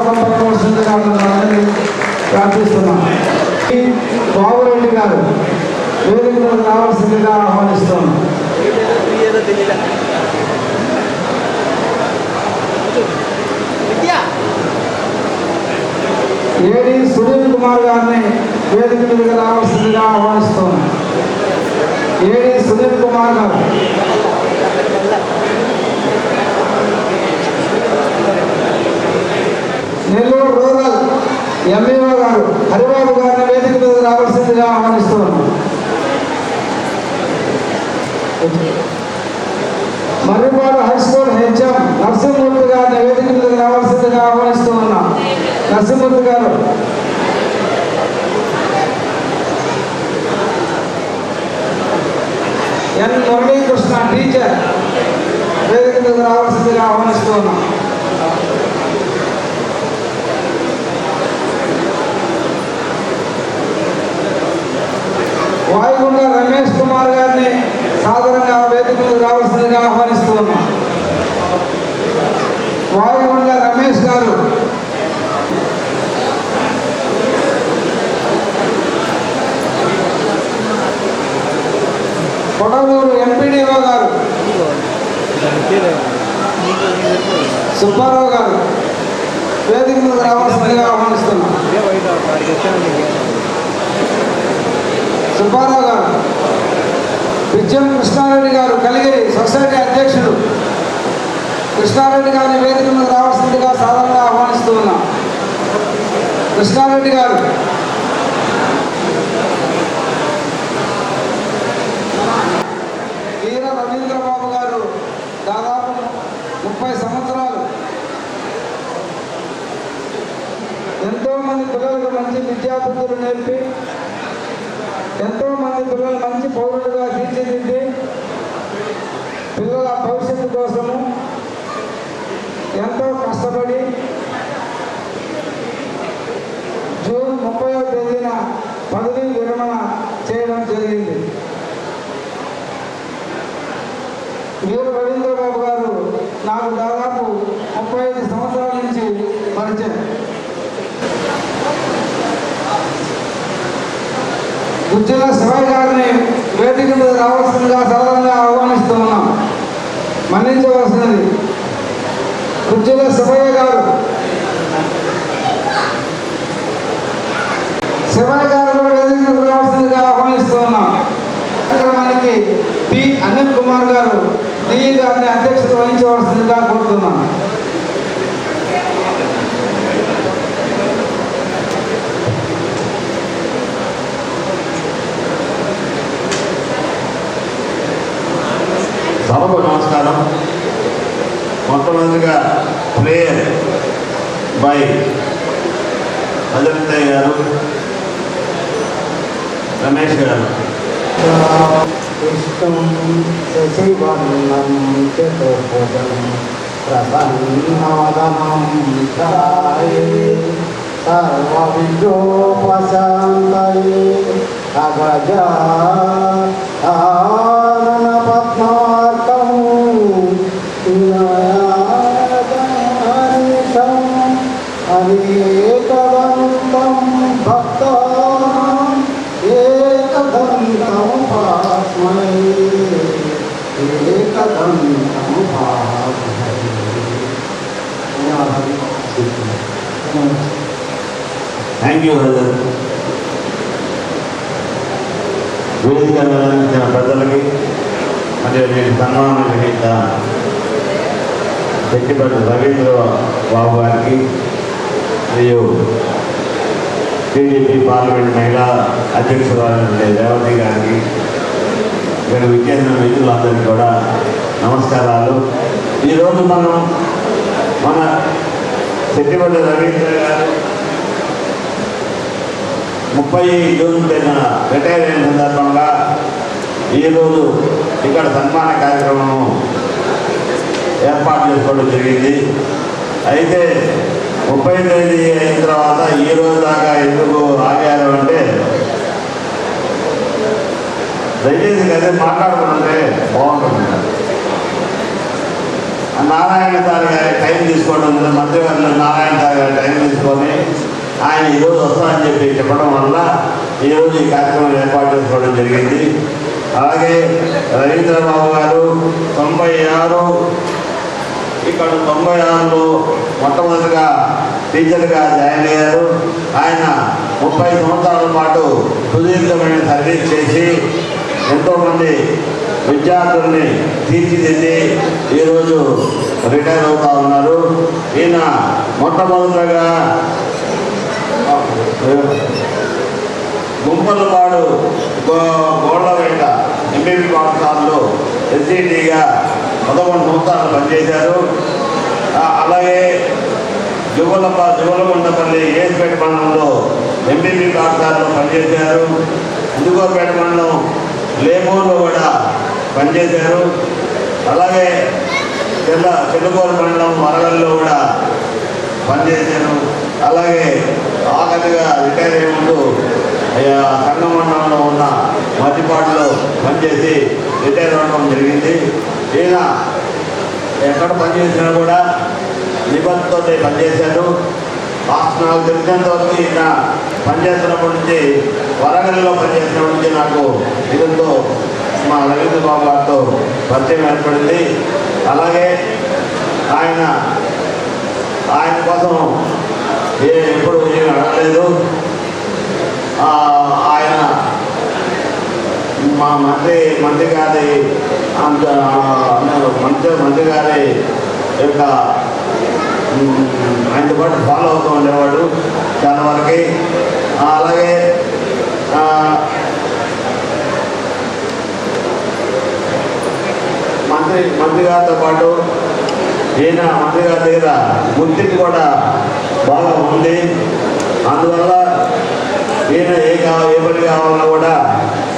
ఆశీర్వాదం పడవలసిందిగా అందరినీ ప్రార్థిస్తున్నాం. బాబురెడ్డి గారు వేదిక మీద రావాల్సిందిగా ఆహ్వానిస్తున్నాం. ఏడి సునీల్ కుమార్ గారిని వేదిక మీదకి రావాల్సిందిగా ఆహ్వానిస్తున్నాం. ఏడి సునీల్ కుమార్ గారు. నెల్లూరు రూరల్ ఎంఈఓ గారు హరిబాబు గారిని వేదిక మీద రావాల్సిందిగా ఆహ్వానిస్తున్నాం. Marripadu high school HM Narasimhamurthy గారిని వేదిక మీద రావాల్సిందిగా ఆహ్వానిస్తూ ఉన్నాం. నరసింహమూర్తి గారు. ఎన్ మురళీకృష్ణ టీచర్ వేదిక మీద రావాల్సిందిగా ఆహ్వానిస్తూ ఉన్నాం. వాయుగుండ రమేష్ కుమార్ గారిని సాధారణంగా వేదిక మీద రావాల్సిందిగా ఆహ్వానిస్తూ ఉన్నాం. వాయుగుండ రమేష్ గారు. కొడవలూరు ఎంపీడీఓ గారు సుబ్బారావు గారు వేదిక మీద రావాల్సిందిగా ఆహ్వానిస్తున్నాం. సుబ్బారావు గారు. విజయం కృష్ణారెడ్డి గారు కలిగిరి సొసైటీ అధ్యక్షుడు కృష్ణారెడ్డి గారిని వేదిక మీద రావాల్సిందిగా సాధారణంగా ఆహ్వానిస్తూ ఉన్నాం. కృష్ణారెడ్డి గారు. వీర రవీంద్రబాబు గారు దాదాపు 30 సంవత్సరాలు ఎంతోమంది పిల్లలకు మంచి విద్యాబుద్ధులు నేర్పి ఎంతోమంది పిల్లలు మంచి పౌరులుగా తీర్చిదిద్ది పిల్లల భవిష్యత్తు కోసము ఎంతో కష్టపడి జూన్ 30వ తేదీన పదవీ విరమణ చేయడం జరిగింది. వీర రవీంద్రబాబు గారు నాకు దాదాపు 35 సంవత్సరాల నుంచి పరిచయం. గుజ్జల శివయ్య గారిని వేదిక మీద రావాల్సిందిగా సాధారణంగా ఆహ్వానిస్తూ ఉన్నాం. మన్నించవలసినది గుజ్జల శివయ్య గారు. శివయ్య గారు కూడా వేదిక మీద రావాల్సిందిగా ఆహ్వానిస్తూ ఉన్నాం. కార్యక్రమానికి పి అనిల్ కుమార్ గారు డిఈ గారిని అధ్యక్షత వహించవలసిందిగా కోరుతున్నాం. సభకు నమస్కారం. మొట్టమొదటిగా ప్రేయర్ బై అజంతయ్య గారు, రమేష్ గారు. శశివర్ణం చతుర్భుజం ప్రసన్నవదనం సర్వవిద్యోపశాంతయే అగజానన పద్మార్కం అనేకదంతం భక్తానాం ఏకదంతం భాస్మై ఏకదంతం భాస్మై. Thank you brother. వేదిక నిర్వహించిన ప్రజలకి మరియు నేను సన్మానం గ్రహీత చెట్టిపల్లి రవీంద్ర బాబు గారికి మరియు టీడీపీ పార్లమెంట్ మహిళా అధ్యక్షురాలైన రేవతి గారికి, ఇక్కడ విచ్చేసిన మిత్రులందరికీ కూడా నమస్కారాలు. ఈరోజు మనం మన చెట్టిపల్లి రవీంద్ర గారు 30 జూన్ తేదీన రిటైర్ అయిన సందర్భంగా ఈరోజు ఇక్కడ సన్మాన కార్యక్రమం ఏర్పాటు చేసుకోవడం జరిగింది. అయితే 30 తేదీ అయిన తర్వాత ఈ రోజు దాకా ఎందుకు ఆగారు అంటే, దయచేసి అదే మాట్లాడుకుంటే బాగుంటుంది. నారాయణ సార్ గారి టైం తీసుకోవడం, మంత్రివర్గంలో నారాయణ సార్ గారి టైం తీసుకొని ఆయన ఈరోజు వస్తారని చెప్పడం వల్ల ఈరోజు ఈ కార్యక్రమం ఏర్పాటు చేసుకోవడం జరిగింది. అలాగే రవీంద్రబాబు గారు 96 ఇక్కడ 96లో మొట్టమొదటిగా టీచర్గా జాయిన్ అయ్యారు. ఆయన 30 సంవత్సరాల పాటు సుదీర్ఘమైన సర్వీస్ చేసి ఎంతోమంది విద్యార్థుల్ని తీర్చిదిద్ది ఈరోజు రిటైర్ అవుతూ ఉన్నారు. ఈయన మొట్టమొదటిగా గుంపలపాడు గోళ్ళవేట ఎంబీబీ పాఠశాలలో ఎస్సీటీగా 11 సంవత్సరాలు పనిచేశారు. అలాగే జువలగుండపల్లి ఏస్పేట మండలంలో ఎంబీబీ పాఠశాలలో పనిచేశారు. ఇందుకోపేట మండలం లేమూరులో కూడా పనిచేశారు. అలాగే చెల్లుకోరు మండలం వరగల్లో కూడా పనిచేశారు. అలాగే ఆఖరిగా రిటైర్ అయ్యే ముందు సంగం మండలంలో ఉన్న మధ్యపాటులో పనిచేసి రిటైర్ అవ్వడం జరిగింది. ఈయన ఎక్కడ పనిచేసినా కూడా నిబంధనతో పనిచేశారు. నాకు తెలిసినంత వరకు ఈయన పనిచేస్తున్నప్పటి నుంచి వరంగల్లో పనిచేసినప్పటి నుంచి నాకు ఇదంతో మా రవీంద్ర బాబు గారితో పరిచయం ఏర్పడింది. అలాగే ఆయన కోసం ఎప్పుడు ఏమి అడగలేదు. ఆయన మా మంత్రి గారి మంత్రి గారి యొక్క ఆయనతో పాటు ఫాలో అవుతూ ఉండేవాడు చాలా వరకు. అలాగే మంత్రి గారితో పాటు ఈయన మంత్రి గారి దగ్గర గుర్తింపు కూడా బాగా ఉంది. అందువల్ల ఈయన ఏ పని కావాలన్నా కూడా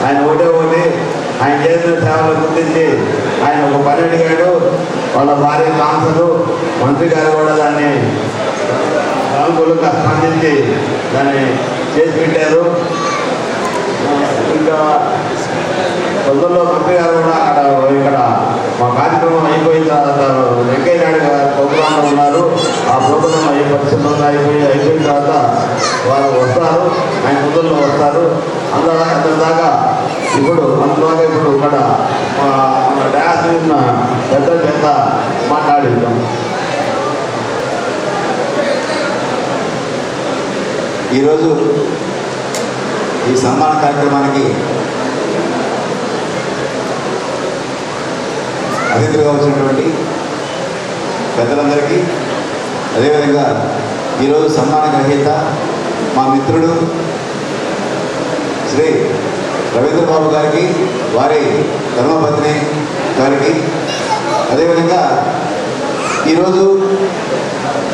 ఆయన ఒకటి ఆయన చేసిన సేవలు గుర్తించి ఆయన ఒక పని అడిగాడు. వాళ్ళ భార్య కాన్సరు మంత్రి గారు కూడా దాన్ని అనుకూలంగా స్పందించి దాన్ని చేసి పెట్టారు. ఇంకా తొందరలో మంత్రి గారు కూడా ఇక్కడ మా కార్యక్రమం అయిపోయిన తర్వాత వెంకయ్య నాయుడు గారు ప్రోగ్రాంలో ఉన్నారు. ఆ ప్రోగ్రాం అయ్యే పరిస్థితుల్లో అయిపోయిన తర్వాత వారు వస్తారు, ఆయన తొందరలో వస్తారు. అంతదాకా ఇప్పుడు ఇక్కడ డ్యాన్స్ ఉన్న పెద్ద చేత మాట్లాడిద్దాం. ఈరోజు ఈ సన్మాన కార్యక్రమానికి అతిథులుగా వచ్చినటువంటి పెద్దలందరికీ, అదేవిధంగా ఈరోజు సన్మాన గ్రహీత మా మిత్రుడు శ్రీ రవీంద్రబాబు గారికి, వారి ధర్మపత్ని గారికి, అదేవిధంగా ఈరోజు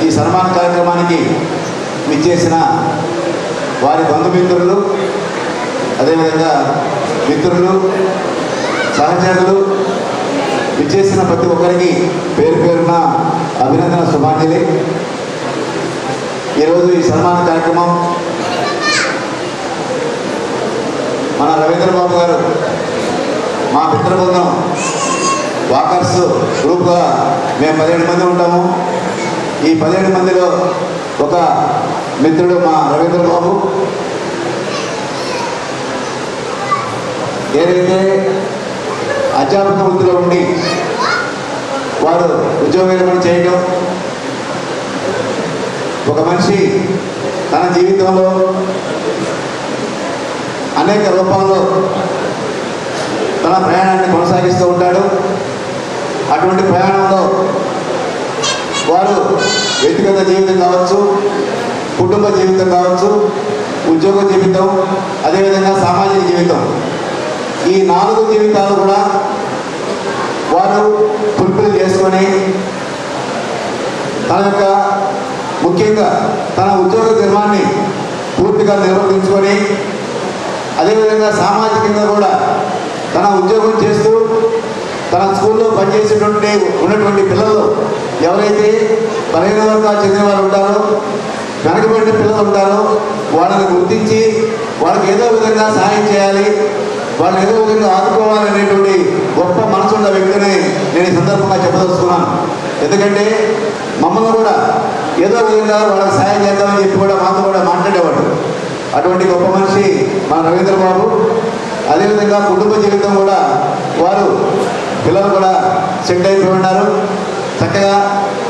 ఈ సన్మాన కార్యక్రమానికి విచ్చేసిన వారి బంధుమిత్రులు, అదేవిధంగా మిత్రులు, సహచరులు, విచ్చేసిన ప్రతి ఒక్కరికి పేరు పేరున అభినందన శుభాంజలి. ఈరోజు ఈ సన్మాన కార్యక్రమం మన రవీంద్రబాబు గారు, మా మిత్ర బృందం వాకర్స్ గ్రూప్గా మేము 17 మంది ఉంటాము. ఈ 17 మందిలో ఒక మిత్రుడు మా రవీంద్రబాబు. ఏదైతే అధ్యాపక వృత్తిలో ఉండి వారు ఉద్యోగ విరమణ చేయడం, ఒక మనిషి తన జీవితంలో అనేక రూపాల్లో తన ప్రయాణాన్ని కొనసాగిస్తూ ఉంటాడు. అటువంటి ప్రయాణంలో వారు వ్యక్తిగత జీవితం కావచ్చు, కుటుంబ జీవితం కావచ్చు, ఉద్యోగ జీవితం, అదేవిధంగా సామాజిక జీవితం, ఈ 4 జీవితాలు కూడా వారు ఫుల్ఫిల్ చేసుకొని తన యొక్క ముఖ్యంగా తన ఉద్యోగ ధర్మాన్ని పూర్తిగా నిర్వర్తించుకొని, అదేవిధంగా సామాజికంగా కూడా తన ఉద్యోగం చేస్తూ తన స్కూల్లో ఉన్నటువంటి పిల్లలు ఎవరైతే బలహీన వర్గాలకు చెందిన వారు ఉంటారో, వెనకబడిన పిల్లలు ఉంటారో వాళ్ళని గుర్తించి వాళ్ళకి ఏదో విధంగా సహాయం చేయాలి, వాళ్ళని ఏదో విధంగా ఆదుకోవాలనేటువంటి గొప్ప మనసున్న వ్యక్తిని నేను ఈ సందర్భంగా చెప్పదలుచుకున్నాను. ఎందుకంటే మమ్మల్ని కూడా ఏదో విధంగా వాళ్ళకి సాయం చేద్దామని చెప్పి కూడా మాతో కూడా మాట్లాడేవాడు. అటువంటి గొప్ప మనిషి మన రవీంద్ర బాబు. అదేవిధంగా కుటుంబ జీవితం కూడా వారు పిల్లలు కూడా సెట్ అయిపోయి ఉన్నారు. చక్కగా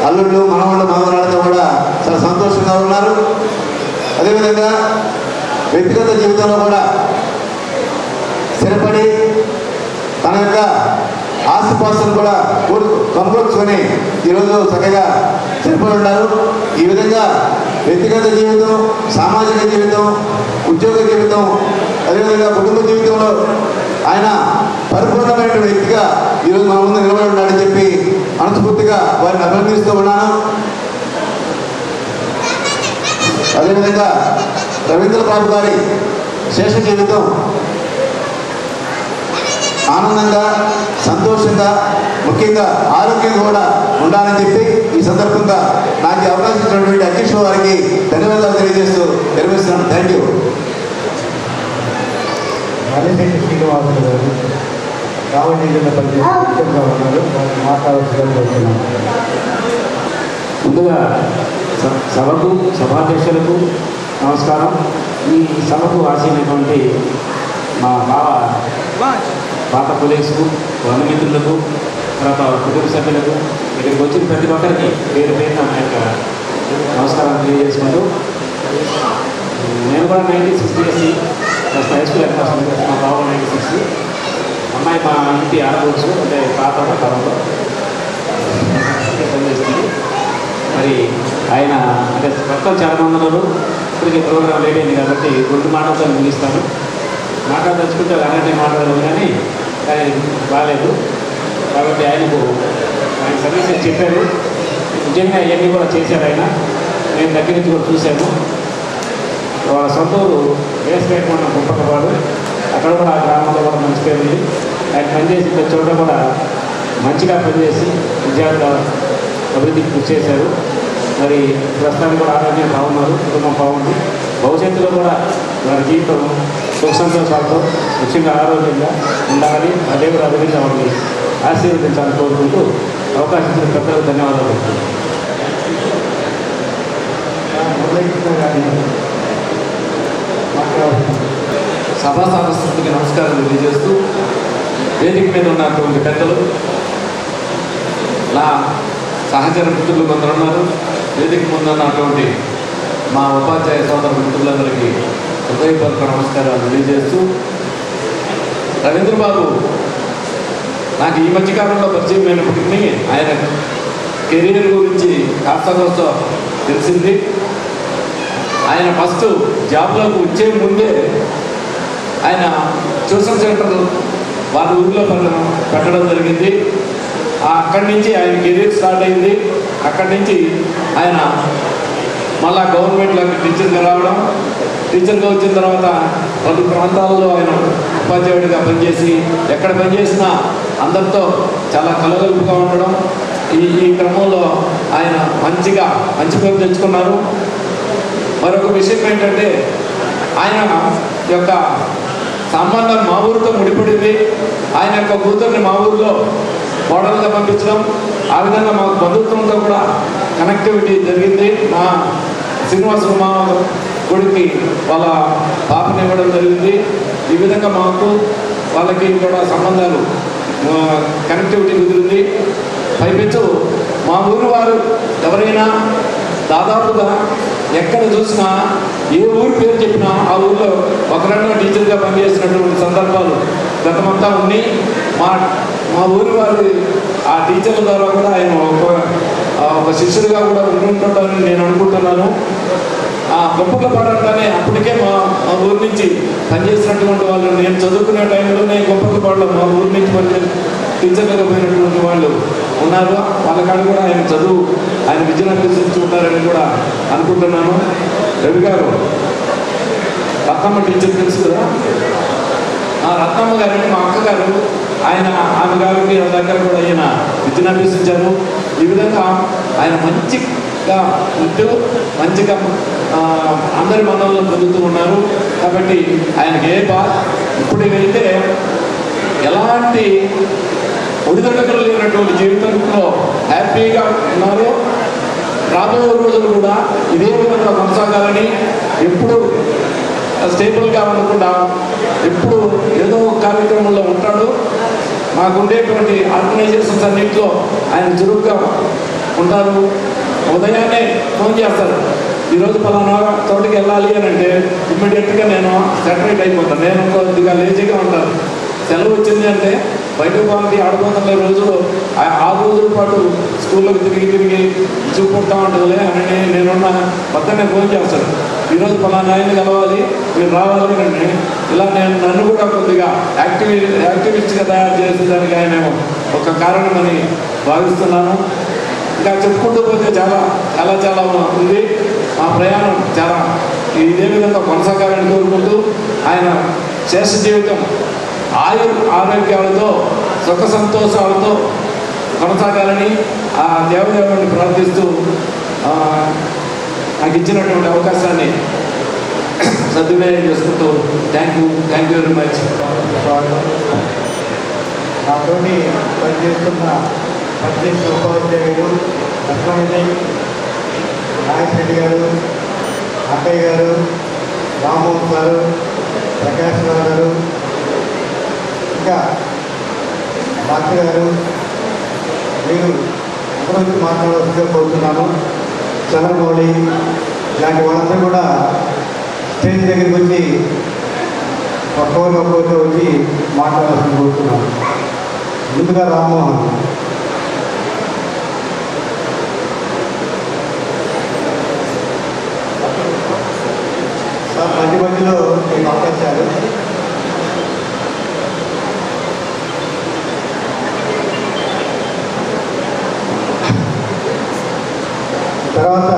అల్లుళ్ళు మనవాళ్ళు మనవరాళ్ళతో కూడా చాలా సంతోషంగా ఉన్నారు. అదేవిధంగా వ్యక్తిగత జీవితంలో కూడా స్థిరపడి తన యొక్క ఆస్తిపాస్తులు కూడా కొనుగోలుచుకొని ఈరోజు చక్కగా స్థిరపడి ఉన్నారు. ఈ విధంగా వ్యక్తిగత జీవితం, సామాజిక జీవితం, ఉద్యోగ జీవితం, అదేవిధంగా కుటుంబ జీవితంలో ఆయన పరిపూర్ణమైన వ్యక్తిగా ఈరోజు మన ముందు నిలబడి ఉన్నాడని చెప్పి మనస్ఫూర్తిగా వారిని అభినందిస్తూ ఉన్నాను. అదేవిధంగా రవీంద్ర బాబు గారి శేష జీవితం ఆనందంగా, సంతోషంగా, ముఖ్యంగా ఆరోగ్యంగా కూడా ఉండాలని చెప్పి ఈ సందర్భంగా నాకు అవకాశం ఇచ్చినటువంటి అధ్యక్షుల వారికి ధన్యవాదాలు తెలియజేస్తూ నిర్వహిస్తున్నాను. Thank you. మల్లిశెట్టి శ్రీనివాసులు గారు కావలి జిల్లా పరిచయంగా ఉన్నారు. వారిని మాట్లాడాల్సిందిగా కోరుతున్నాను. ముందుగా సభకు, సభాధ్యక్షులకు నమస్కారం. ఈ సభకు ఆశీనటువంటి మా బావ పాత పోలీసుకు, బంధుమిత్రులకు, తర్వాత కుటుంబ సభ్యులకు, ఇక్కడికి వచ్చిన ప్రతి ఒక్కరికి పేరు పేరున నా యొక్క నమస్కారం తెలియజేసుకుంటూ, నేను కూడా 96 హై స్కూల్ ఎక్కడ మా బావ 96, అమ్మాయి మా ఇంటి ఆడవచ్చు, అంటే పాత తరంలో పనిచేస్తుంది. మరి ఆయన అంటే మొత్తం చాలా మంది ఉన్నారు. ఇప్పటికీ ప్రోగ్రాం లేట్ అయింది కాబట్టి రెండు మాటలతో ముగిస్తాను. మాట్లాడదలుచుకుంటే అలాంటి మాట్లాడదు కానీ బాగాలేదు కాబట్టి ఆయన సర్వీసెస్ చెప్పారు. నిజంగా ఇవన్నీ కూడా చేశారు ఆయన. నేను దగ్గర నుంచి కూడా చూశాను. వాళ్ళ సొంత ఊరు వేస్పేట ఉన్న కుప్పకపాడు, అక్కడ కూడా ఆ గ్రామంలో కూడా మంచి పేరు ఉంది. ఆయన పనిచేసి చోట కూడా మంచిగా పనిచేసి విద్యార్థుల అభివృద్ధికి కృషి చేశారు. మరి ప్రస్తుతానికి కూడా ఆరోగ్యం బాగున్నారు, కుటుంబం బాగుంది. భవిష్యత్తులో కూడా వారి జీవితం సుఖ సంతోషాలతో ముఖ్యంగా ఆరోగ్యంగా ఉండాలి. అదే కూడా అభివృద్ధి వాళ్ళని ఆశీర్వదించాలని కోరుకుంటూ అవకాశం ఇచ్చిన పెద్దలకు ధన్యవాదాలు. సభా సాంస్కృతికి నమస్కారం తెలియజేస్తూ, వేదిక మీద ఉన్నటువంటి పెద్దలు, నా సహచర మిత్రులు కొందరు ఉన్నారు, వేదిక ముందు ఉన్నటువంటి మా ఉపాధ్యాయ సోదర మిత్రులందరికీ హృదయపూర్వక నమస్కారాలు తెలియజేస్తూ, రవీంద్రబాబు నాకు ఈ మధ్యకాలంలో పరిచయం అయినప్పటికీ ఆయన కెరీర్ గురించి కాస్త తెలిసింది. ఆయన ఫస్ట్ జాబ్లోకి వచ్చే ముందే ఆయన ట్యూషన్ సెంటర్ వాళ్ళ ఊరిలో పెట్టడం జరిగింది. అక్కడి నుంచి ఆయన కెరీర్ స్టార్ట్ అయింది. అక్కడి నుంచి ఆయన మళ్ళా గవర్నమెంట్లోకి టీచర్గా రావడం, టీచర్గా వచ్చిన తర్వాత పలు ప్రాంతాల్లో ఆయన ఉపాధ్యాయుడిగా పనిచేసి ఎక్కడ పనిచేసినా అందరితో చాలా కలగలుపుగా ఉండడం. ఈ క్రమంలో ఆయన మంచి పేరు తెచ్చుకున్నారు. మరొక విషయం ఏంటంటే ఆయన యొక్క సంబంధం మా ఊరితో ముడిపడింది. ఆయన యొక్క కూతుర్ని మా ఊరిలో మోడల్గా పంపించడం, ఆ విధంగా మాకు బంధుత్వంతో కూడా కనెక్టివిటీ జరిగింది. మా శ్రీనివాసులు మా కొడుకు వాళ్ళ పాపని ఇవ్వడం జరిగింది. ఈ విధంగా మాకు వాళ్ళకి కూడా సంబంధాలు కనెక్టివిటీ కుదిరింది. పైపెచ్చు మా ఊరు వారు ఎవరైనా దాదాపుగా ఎక్కడ చూసినా ఏ ఊరు పేరు చెప్పినా ఆ ఊళ్ళో ఒకరైనా టీచర్గా పనిచేసినటువంటి సందర్భాలు గతమంతా ఉన్నాయి. మా ఊరి వారి ఆ టీచర్ల ద్వారా కూడా ఆయన ఒక శిష్యుడిగా కూడా ఉంటుంటారని నేను అనుకుంటున్నాను. ఆ గొప్పకపాడంటానే అప్పటికే మా ఊరి నుంచి పనిచేసినటువంటి వాళ్ళు, నేను చదువుకునే టైంలోనే గొప్పకపాడులో మా ఊరి నుంచి టీచర్లుగా పోయినటువంటి వాళ్ళు ఉన్నారు. వాళ్ళ కాడ కూడా ఆయన చదువు, ఆయన విద్యను అభ్యసించుకుంటారని కూడా అనుకుంటున్నాను. రవి గారు, రత్నమ్మ టీచర్ తెలుసు కదా, ఆ రత్నమ్మ గారిని మా అక్కగారు, ఆమె గారికి దగ్గర కూడా ఆయన విద్యను అభ్యసించారు. ఈ విధంగా ఆయన మంచిగా ఉంటూ మంచిగా అందరి మనల్లో పొందుతూ ఉన్నారు. కాబట్టి ఆయనకి ఇప్పుడు వెళ్తే ఎలాంటి ఒడిదొడుకులు లేనటువంటి జీవితంలో హ్యాపీగా ఉన్నారు. రాబోయే రోజులు కూడా ఇదే విధంగా కొనసాగాలని, ఎప్పుడు స్టేబుల్గా ఉండకుండా ఎప్పుడు ఏదో ఒక కార్యక్రమంలో ఉంటాడు. మాకు ఉండేటువంటి ఆర్గనైజేషన్స్ అన్నింటిలో ఆయన చురుగ్గా ఉంటారు. ఉదయాన్నే ఫోన్ చేస్తారు, ఈరోజు పలానా తోటకి వెళ్ళాలి అని అంటే ఇమ్మీడియట్గా నేను సెటరేట్ అయిపోతాను. నేను కొద్దిగా లేజీగా ఉంటాను. సెలవు వచ్చింది అంటే బయట పోవాలని ఆడుకోవడంలో రోజులు 6 రోజుల పాటు స్కూల్లోకి తిరిగి చూపుకుంటా ఉంటుందిలే అని నేనున్న పక్కనే ఫోన్ చేస్తాను, ఈరోజు పలానా ఆయన కలవాలి, మీరు రావాలి అంటే ఇలా నన్ను కూడా కొద్దిగా యాక్టివిస్ట్గా తయారు చేసేదానికి ఆయన ఒక కారణమని భావిస్తున్నాను. ఇంకా చెప్పుకుంటూ పోతే చాలా చాలా చాలా ఉంది. మా ప్రయాణం చాలా ఇదే విధంగా కొనసాగాలని కోరుకుంటూ ఆయన శేష జీవితం ఆరోగ్యాలతో సుఖ సంతోషాలతో కొనసాగాలని ఆ దేవదేవుడిని ప్రార్థిస్తూ నాకు ఇచ్చినటువంటి అవకాశాన్ని సద్వినియోగం చేసుకుంటూ థ్యాంక్ యూ వెరీ మచ్. నాతోని పనిచేస్తున్న పనిచేసిన ఉపాధ్యాయులు లక్ష్మణ్ నాగరెడ్డి గారు, అక్కయ్య గారు, రామ్మోహన్ గారు, ప్రకాష్ రావు గారు, ఇంకా డాక్టర్ గారు, మీరు అందరూ మాట్లాడాల్సిందిగా కోరుతున్నాను. చంద్రమౌళి ఇలాంటి వాళ్ళందరూ కూడా స్టేజ్ దగ్గరికి వచ్చి ఒక్కొక్కరితో వచ్చి మాట్లాడాల్సింది కోరుతున్నాను. ముందుగా రామ్మోహన్. సార్ మధ్యలో మీకు అవకాశాలు. తర్వాత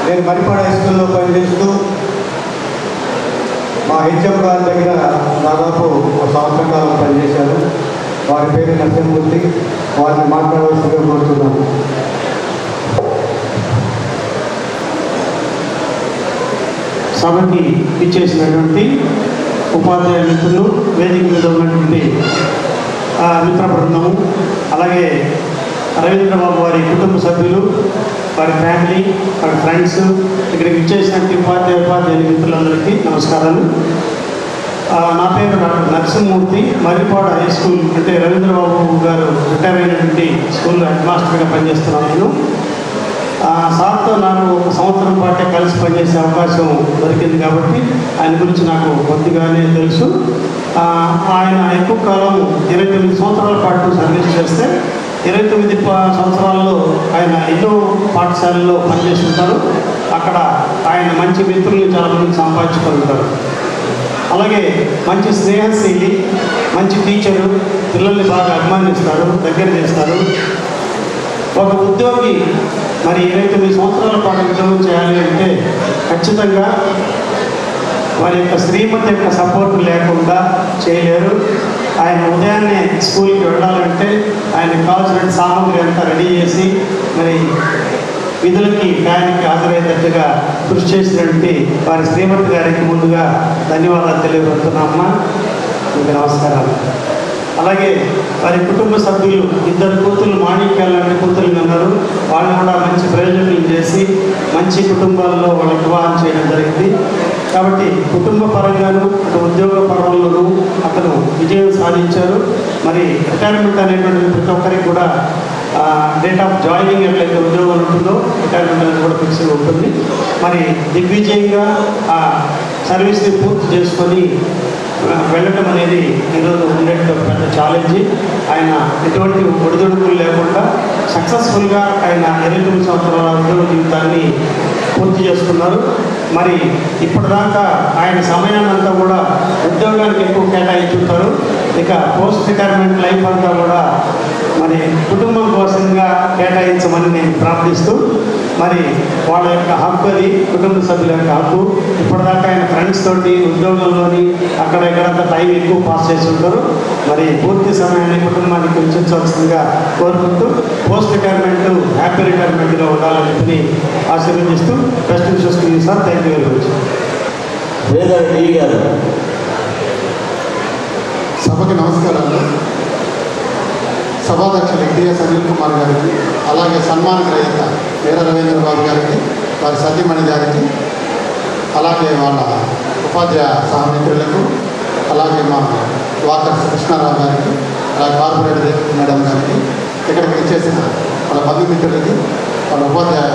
నేను మరిపాడు హై స్కూల్లో పనిచేస్తూ మా హెచ్ఎం గారి దగ్గర దాదాపు 1 సంవత్సరం కాలం పనిచేశాను. వారి పేరు నరసింహమూర్తి. వారిని మాట్లాడవలసిందిగా కోరుతున్నాను. సభకి ఇచ్చేసినటువంటి ఉపాధ్యాయ మిత్రులు, వేదిక మీద ఉన్నటువంటి మిత్ర బృందము, అలాగే రవీంద్రబాబు వారి కుటుంబ సభ్యులు, వారి ఫ్యామిలీ, వారి ఫ్రెండ్స్, ఇక్కడికి ఇచ్చేసినటువంటి ఉపాధ్యాయ మిత్రులందరికీ నమస్కారాలు. నా పేరు doctor Narasimhamurthy. Marripadu high school అంటే రవీంద్రబాబు గారు రిటైర్ అయినటువంటి స్కూల్లో హెడ్ మాస్టర్గా పనిచేస్తున్నాను నేను. సార్తో నాకు 1 సంవత్సరం పాటే కలిసి పనిచేసే అవకాశం దొరికింది కాబట్టి ఆయన గురించి నాకు కొద్దిగానే తెలుసు. ఆయన ఎక్కువ కాలం 29 సంవత్సరాల పాటు సర్వీస్ చేస్తే 29 సంవత్సరాల్లో ఆయన ఎన్నో పాఠశాలల్లో పనిచేస్తుంటారు. అక్కడ ఆయన మంచి మిత్రుల్ని చాలా మంది సంపాదించుకుంటారు. అలాగే మంచి స్నేహశీలి, మంచి టీచరు, పిల్లల్ని బాగా అభిమానిస్తారు, దగ్గర చేస్తారు. ఒక ఉద్యోగి మరి 29 సంవత్సరాల పాటు ఉద్యోగం చేయాలి అంటే ఖచ్చితంగా వారి యొక్క శ్రీమతి యొక్క సపోర్ట్ లేకుండా చేయలేరు. ఆయన ఉదయాన్నే స్కూల్కి వెళ్ళాలంటే ఆయనకు కావాల్సిన సామాగ్రి అంతా రెడీ చేసి మరి విధులకి టయానికి హాజరయ్యేటట్టుగా కృషి చేసినటువంటి వారి శ్రీమతి గారికి ముందుగా ధన్యవాదాలు తెలియజేస్తున్నామ్మా. మీకు నమస్కారాలు. అలాగే వారి కుటుంబ సభ్యులు 2 కూతుళ్ళు మాణిక్యాలు లాంటి కూతుళ్ళు ఉన్నారు. వాళ్ళు కూడా మంచి ప్రయోజనం చేసి మంచి కుటుంబాల్లో వాళ్ళకి వివాహం చేయడం జరిగింది. కాబట్టి కుటుంబ పరంగాను ఉద్యోగ పరంలోనూ అతను విజయం సాధించారు. మరి రిటైర్మెంట్ అనేటువంటి ప్రతి ఒక్కరికి కూడా డేట్ ఆఫ్ జాయినింగ్ ఎట్లయితే ఉద్యోగం ఉంటుందో రిటైర్మెంట్ అనేది కూడా ఫిక్స్ ఉంటుంది. మరి దిగ్విజయంగా ఆ సర్వీస్ని పూర్తి చేసుకొని వెళ్ళటం అనేది ఈరోజు ఉండే పెద్ద ఛాలెంజ్. ఆయన ఎటువంటి ఒడిదుడుకులు లేకుండా సక్సెస్ఫుల్గా ఆయన 29 సంవత్సరాల ఉద్యోగ జీవితాన్ని పూర్తి చేసుకున్నారు. మరి ఇప్పటిదాకా ఆయన సమయాన్నంతా కూడా ఉద్యోగానికి ఎక్కువ కేటాయించుంటారు. ఇక పోస్ట్ రిటైర్మెంట్ లైఫ్ అంతా కూడా మరి కుటుంబం కోసంగా కేటాయించమని నేను ప్రార్థిస్తూ, మరి వాళ్ళ యొక్క హక్కు అది, కుటుంబ సభ్యుల యొక్క హక్కు. ఇప్పటిదాకా ఆయన ఫ్రెండ్స్ తోటి ఉద్యోగంలోని అక్కడ ఇక్కడంతా టైం ఎక్కువ పాస్ చేసి ఉంటారు. మరి పూర్తి సమయాన్ని కుటుంబానికి ఉంచాల్సిందిగా కోరుకుంటూ పోస్ట్ రిటైర్మెంట్ హ్యాపీ రిటైర్మెంట్గా ఉండాలని చెప్పి ఆశీర్వదిస్తూ best wishes to you sir. Thank you very much. Vedareddy గారు. సభకి నమస్కారాలు. సభాధ్యక్షులు డిఎస్ అనిల్ కుమార్ గారికి, అలాగే సన్మాన గ్రహీత వీర రవీంద్ర బాబు గారికి, వారి సతీమణి గారికి, అలాగే వాళ్ళ ఉపాధ్యాయ సహమిత్రులకు, అలాగే మా వాకర్స్ కృష్ణారావు గారికి, అలాగే కార్పొరేటర్ మేడం గారికి, ఇక్కడికి వచ్చేసిన వాళ్ళ బంధుమిత్రులకి, వాళ్ళ ఉపాధ్యాయ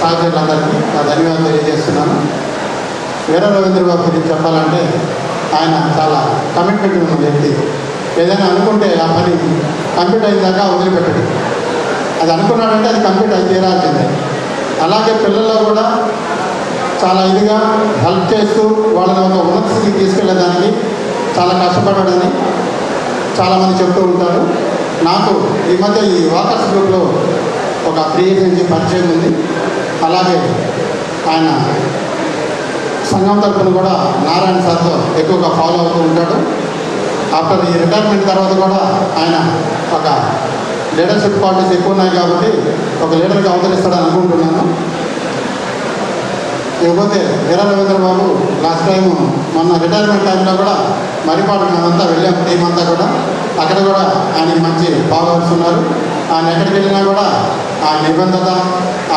సహచరులందరికీ నా ధన్యవాదాలు తెలియజేస్తున్నాను. వీర రవీంద్ర బాబు గురించి చెప్పాలంటే ఆయన చాలా కమిట్మెంట్ ఉన్న వ్యక్తి. ఏదైనా అనుకుంటే ఆ పని కంప్లీట్ అయిన దాకా వదిలిపెట్టడు. అది అనుకున్నాడంటే అది కంప్లీట్ అయి తీరాల్సిందే. అలాగే పిల్లల్లో కూడా చాలా ఇదిగా హెల్ప్ చేస్తూ వాళ్ళని ఒక ఉన్నత స్థితికి తీసుకెళ్ళేదానికి చాలా కష్టపడ్డాడని చాలామంది చెప్తూ ఉంటారు. నాకు ఈ మధ్య ఈ వాకర్స్ గ్రూప్లో ఒక 3 years నుంచి పరిచయం ఉంది. అలాగే ఆయన సంఘం తరఫున కూడా నారాయణ సార్తో ఎక్కువగా ఫాలో అవుతూ ఉంటాడు. ఆఫ్టర్ ఈ రిటైర్మెంట్ తర్వాత కూడా ఆయన ఒక లీడర్షిప్ క్వాలిటీస్ ఎక్కువ ఉన్నాయి కాబట్టి ఒక లీడర్గా అవతరిస్తాడని అనుకుంటున్నాను. ఇకపోతే వీర రవీంద్ర బాబు లాస్ట్ టైం మొన్న రిటైర్మెంట్ టైంలో కూడా మరిపాడు మేమంతా వెళ్ళాము, టీం అంతా కూడా. అక్కడ కూడా ఆయనకి మంచి ఫాలోవర్స్ ఉన్నారు. ఆయన ఎక్కడికి వెళ్ళినా కూడా ఆయన నిబంధత,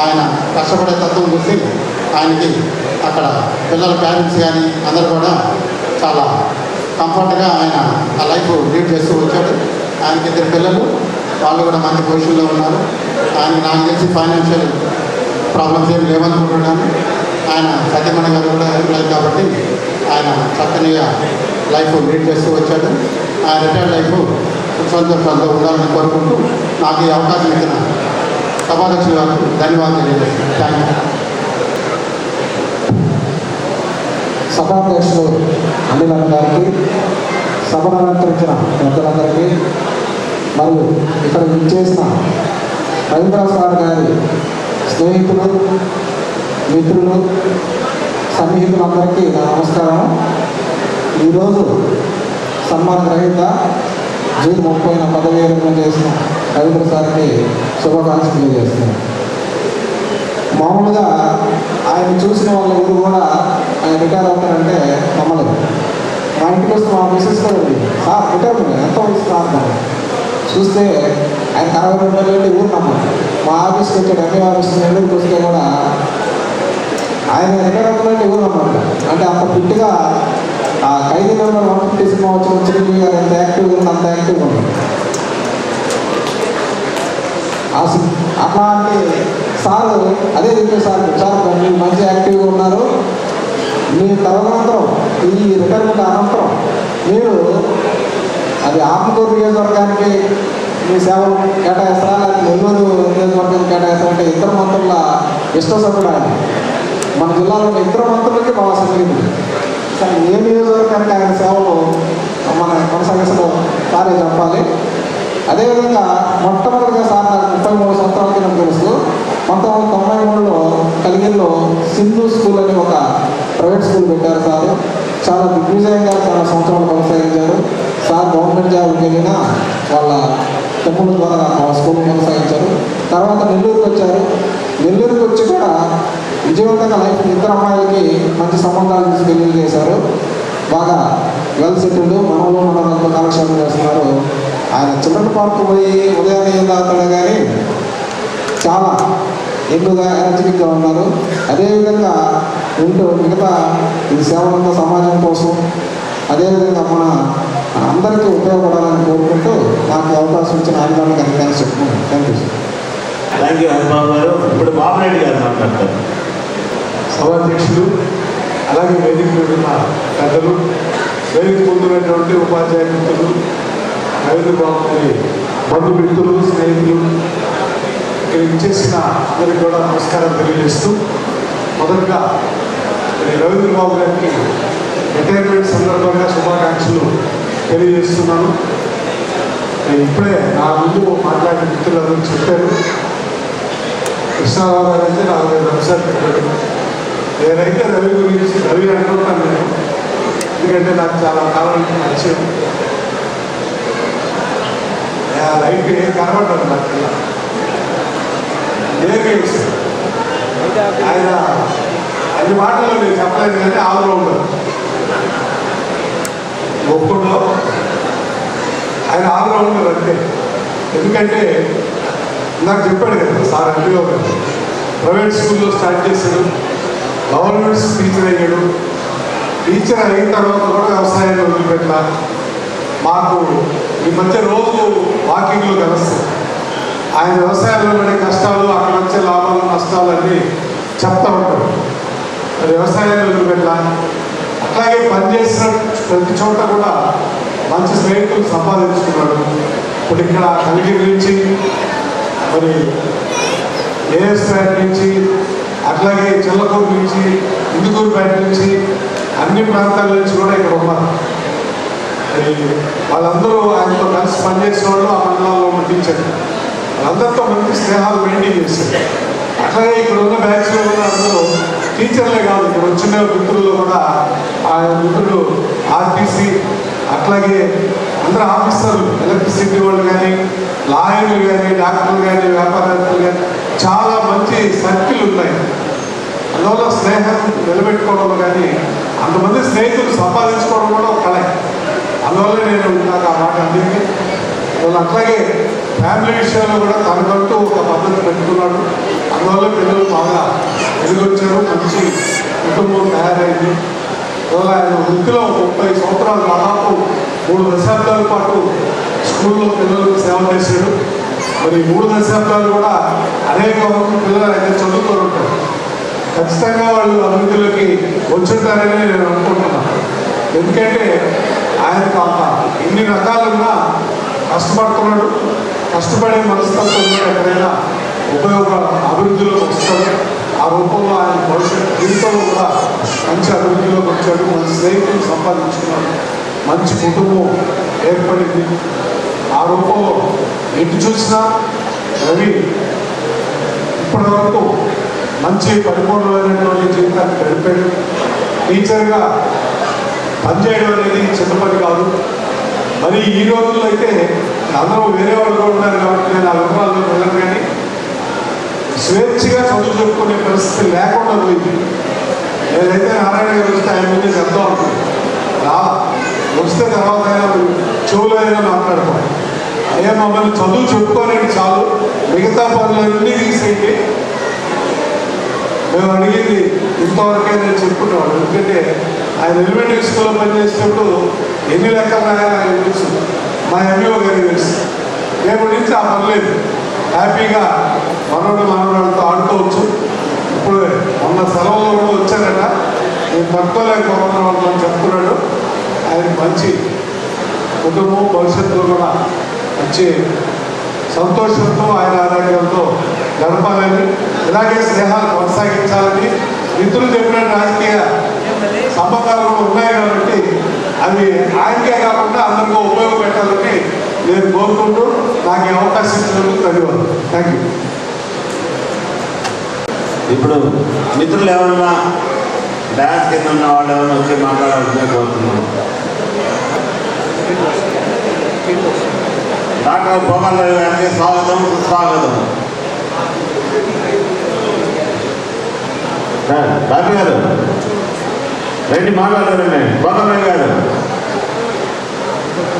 ఆయన కష్టపడే తత్వం చూసి ఆయనకి అక్కడ పిల్లల పేరెంట్స్ కానీ అందరూ కూడా చాలా కంఫర్ట్గా ఆయన ఆ లైఫ్ లీడ్ చేస్తూ వచ్చాడు. ఆయనకి 2 పిల్లలు, వాళ్ళు కూడా మంచి పొజిషన్లో ఉన్నారు. ఆయనకి నాకు తెలిసి ఫైనాన్షియల్ ప్రాబ్లమ్స్ ఏమి లేవనుకుంటున్నాను. ఆయన సత్యమణి గారు కూడా లేదు కాబట్టి ఆయన చక్కనిగా లైఫ్ లీడ్ చేస్తూ వచ్చాడు. ఆయన రిటైర్డ్ లైఫ్ సంతోషాలతో ఉండాలని కోరుకుంటూ నాకు ఈ అవకాశం ఇచ్చిన సభాధ్యక్షుల గారికి ధన్యవాదాలు తెలియజేస్తాను. Thank you. సభాధ్యక్షులు అనిల్ గారికి, సభను అలంకరించిన పెద్దలందరికీ, మరియు ఇక్కడ ఇచ్చేసిన రవీంద్ర సార్ గారి స్నేహితులు, మిత్రులు, సన్నిహితులందరికీ నా నమస్కారం. ఈరోజు సన్మాన గ్రహీత జూన్ 30న పదవి విరమణ చేసిన రవీంద్ర సార్కి శుభాకాంక్షలు తెలియజేస్తున్నాను. మామూలుగా ఆయన చూసిన వాళ్ళ ఊరు కూడా ఆయన రిటైర్ అవుతారంటే నమ్మలేదు. మా ఇంటికి వస్తే మా మిస్సెస్ కూడా సార్ రిటైర్మెంట్ ఎంత వస్తుంది చూస్తే ఆయన 62 ఏళ్ళు ఊరు నమ్మదు. మా ఆఫీస్కి వచ్చాడు, ఎంఏ ఆఫీస్ నెల్లూరుకి వస్తే కూడా ఆయన రిటైర్ అవుతారంటే ఊరు నమ్మదు. అంటే అంత ఫిట్గా ఆ 5 నెంబర్ 150 సినిమా వచ్చిన చిరంజీవి గారు ఎంత యాక్టివ్గా ఉంది, అంత యాక్టివ్గా ఉంది. అట్లాంటి సారు అదే చెప్పే సార్ మీరు మంచి యాక్టివ్గా ఉన్నారు. మీ తదనంతరం ఈ రిటైర్మెంట్ అనంతరం మీరు అది ఆత్మకూరు నియోజకవర్గానికి మీ సేవలు కేటాయిస్తారా, లేకపోతే నెల్లూరు నియోజకవర్గానికి కేటాయిస్తారంటే ఇద్దరు మంత్రుల ఇష్టసభ్యుడు ఆయన. మన జిల్లాలో ఉన్న ఇద్దరు మంత్రులకి బాగా సన్నిహితుడు. కానీ ఏ నియోజకవర్గానికి ఆయన సేవలు మన కొనసాగిస్తూ సారే చెప్పాలి. అదేవిధంగా మొట్టమొదటిగా సార్ నాకు 33 సంవత్సరాల కింద తెలుసు. 1993లో కలిగిరిలో సింధు స్కూల్ అని ఒక ప్రైవేట్ స్కూల్ పెట్టారు సార్. చాలా దిగ్విజయంగా చాలా సంవత్సరాలు కొనసాగించారు సార్. గవర్నమెంట్ జాబ్కి వెళ్ళినా వాళ్ళ తమ్ముళ్ళ ద్వారా స్కూల్ కొనసాగించారు. తర్వాత నెల్లూరుకి వచ్చారు. నెల్లూరుకి వచ్చి కూడా విజయవంతంగా లైఫ్ ఇద్దరు అమ్మాయిలకి మంచి సంబంధాలు తీసుకెళ్ళి చేశారు. బాగా వెల్ సెటిల్డ్, మనలో మనతో కాలక్షేపం చేస్తున్నారు. ఆయన చిల్డ్రన్ పార్క్ పోయి ఉదయాన్నే ఏం తాగుతాడు కానీ చాలా ఎక్కువగా ఎనర్జెటిక్గా ఉన్నారు. అదేవిధంగా ఉంటూ మిగతా ఈ సేవలంతా సమాజం కోసం అదేవిధంగా మన అందరికీ ఉపయోగపడాలని కోరుకుంటూ నాకు అవకాశం ఇచ్చిన ఆందోళనకి థ్యాంక్స్ చెప్తున్నాను. Thank you sir. Thank you Haribabu గారు. ఇప్పుడు బాబురెడ్డి గారు మాట్లాడతారు. సభాధ్యక్షులు, అలాగే వేదిక మీద ఉన్న పెద్దలు, వేదిక ముందున్నటువంటి ఉపాధ్యాయ మిత్రులు, రవీంద్ర బాబు గారి బంధుమిత్రులు, స్నేహితులు, ఇక్కడ ఇచ్చేసిన అందరికీ కూడా నమస్కారం తెలియజేస్తూ, మొదటగా రవీంద్ర బాబు గారికి రిటైర్మెంట్ సందర్భంగా శుభాకాంక్షలు తెలియజేస్తున్నాను. ఇప్పుడే నా ముందు మాట్లాడిన మిత్రులందరూ చెప్పారు. కృష్ణారావు గారు అయితే 40 నిమిషాలు చెప్పారు. నేనైతే రవి గురించి రవి అనుకుంటాను నేను, ఎందుకంటే నాకు చాలా కాలం నచ్చాను. లైఫ్ ఏం కనబడ్డాను నాకు ఆయన అన్ని మాటల్లో నేను చెప్పలేదు కానీ ఆల్రౌండర్ ఒప్పుకుంటూ ఆయన ఆల్రౌండర్ అంటే ఎందుకంటే నాకు చెప్పాడు కదా సార్ ఎంపీఓ గారు, ప్రైవేట్ స్కూల్లో స్టార్ట్ చేశాడు, గవర్నమెంట్ టీచర్ అయ్యాడు. టీచర్ అయిన తర్వాత కూడా వ్యవసాయాన్ని వదిలిపెట్టిన మాకు ఈ మధ్య రోజు వాకింగ్లో కలుస్తాం. ఆయన వ్యవసాయంలో పడే కష్టాలు, అక్కడ వచ్చే లాభాలు నష్టాలు అన్నీ చెప్తా ఉంటాడు. మరి వ్యవసాయాన్ని వదిలిపెట్టిన అట్లాగే పనిచేసిన ప్రతి చోట కూడా మంచి స్నేహితులు సంపాదించుకున్నాడు. ఇప్పుడు ఇక్కడ కలిగిరి నుంచి, మరి ఏఎస్పేట నుంచి, అట్లాగే చిల్లకూరు నుంచి, ఇందుకూరుపేట నుంచి, అన్ని ప్రాంతాల నుంచి కూడా ఇక్కడ ఉన్నారు. మరి వాళ్ళందరూ ఆయనతో కలిసి పనిచేసిన వాళ్ళు ఆ మండలాల్లో ఉన్న టీచర్, వాళ్ళందరితో మంచి స్నేహాలు మెయింటైన్ చేశారు. అట్లాగే ఇక్కడ ఉన్న బ్యాచ్లో కూడా అందరూ టీచర్లే కాదు, ఇక్కడ వచ్చిన మిత్రుల్లో కూడా ఆయన మిత్రులు ఆర్టీసీ, అట్లాగే అందరూ ఆఫీసర్లు, ఎలక్ట్రిసిటీ వాళ్ళు కానీ, లాయర్లు కానీ, డాక్టర్లు కానీ, వ్యాపారవేత్తలు కానీ చాలా మంచి సర్కిల్ ఉన్నాయి. అందువల్ల స్నేహం నిలబెట్టుకోవడం కానీ అంతమంది స్నేహితులు సంపాదించుకోవడం కూడా ఒక కళ. అందువల్ల నేను నాకు ఆ మాట అందింది. వాళ్ళు అట్లాగే ఫ్యామిలీ విషయాల్లో కూడా తనకంటూ ఒక పద్ధతి పెట్టుకున్నాడు. అందువల్ల పిల్లలు బాగా ఎదిగొచ్చారు, మంచి కుటుంబం తయారైంది. అందువల్ల ఆయన వృత్తిలో 30 సంవత్సరాలు దాదాపు 3 దశాబ్దాల పాటు స్కూల్లో పిల్లలకు సేవ చేశాడు. మరి 3 దశాబ్దాలు కూడా అనేక మంది పిల్లలు అయితే చదువుకొని ఉంటారు. ఖచ్చితంగా వాళ్ళు అభివృద్ధిలోకి వచ్చుంటారని నేను అనుకుంటున్నాను. ఎందుకంటే ఆయనకు ఇన్ని రకాలుగా కష్టపడుతున్నాడు. కష్టపడే మనస్తత్వంలో ఎక్కడైనా ఉపయోగ అభివృద్ధిలోకి వస్తాడు. ఆ రూపంలో ఆయన భవిష్యత్ జీవితంలో కూడా మంచి అభివృద్ధిలోకి వచ్చాడు. మంచి స్నేహితులు సంపాదించుకున్నాడు. మంచి కుటుంబం ఏర్పడింది. ఆ రూపంలో ఎటు చూసినా రవి ఇప్పటి వరకు మంచి పరిపూర్ణమైనటువంటి జీవితాన్ని గడిపాడు. టీచర్గా పనిచేయడం అనేది చిన్న పని కాదు. మరి ఈ రోజుల్లో అయితే అందరూ వేరే వాళ్ళు కూడా ఉన్నారు కాబట్టి నేను ఆ వివరాల్లో వెళ్ళను. కానీ స్వేచ్ఛగా చదువు చెప్పుకునే పరిస్థితి లేకుండా పోయింది. నేనైతే నారాయణ గారు వస్తే ఆయన ముందే చెప్తా ఉంటుంది, వస్తే తర్వాత అయినా చెవులో అయినా మాట్లాడుకోండి, మమ్మల్ని చదువు చెప్పుకోలేదు చాలు, మిగతా పనులన్నీ తీసేయండి. మేము అడిగింది ఇంతవరకే నేను చెప్పుకున్నాడు. ఎందుకంటే ఆయన ఎలిమెంటరీ స్కూల్లో పనిచేసేటప్పుడు ఎన్ని లెక్కలు రాయాలి ఆయన తెలుసు, మా ఎంఈఓ గారికి తెలుసు. రేపటి నుంచి ఆ పర్లేదు, హ్యాపీగా మనవరాలతో ఆడుకోవచ్చు. ఇప్పుడు మొన్న సెలవులో కూడా వచ్చారట, నేను తట్టుకోలేకపోతున్నాను చెప్తున్నాడు. ఆయనకి మంచి కుటుంబం, భవిష్యత్తులో కూడా మంచి సంతోషంతో ఆయన ఆరోగ్యంతో గడపాలని, ఇలాగే స్నేహాలు కొనసాగించాలని. మిత్రులు చెప్పిన రాజకీయ సంబంధాలు కూడా ఉన్నాయి కాబట్టి అవి ఆయనకే కాకుండా అందరికీ ఉపయోగపెట్టాలని నేను కోరుకుంటూ నాకు ఈ అవకాశం ఇచ్చినందుకు ధన్యవాదాలు. Thank you. ఇప్పుడు మిత్రులు ఎవరన్నా డ్యాన్స్ కింద ఉన్న వాళ్ళు ఎవరైనా వచ్చి మాట్లాడాలని కోరుతున్నాను. డాక్టర్ భోగల్ రావు గారికి స్వాగతం, సుస్వాగతం. రాజు గారు రండి, మాట్లాడారండి. భోగల్ రావు గారు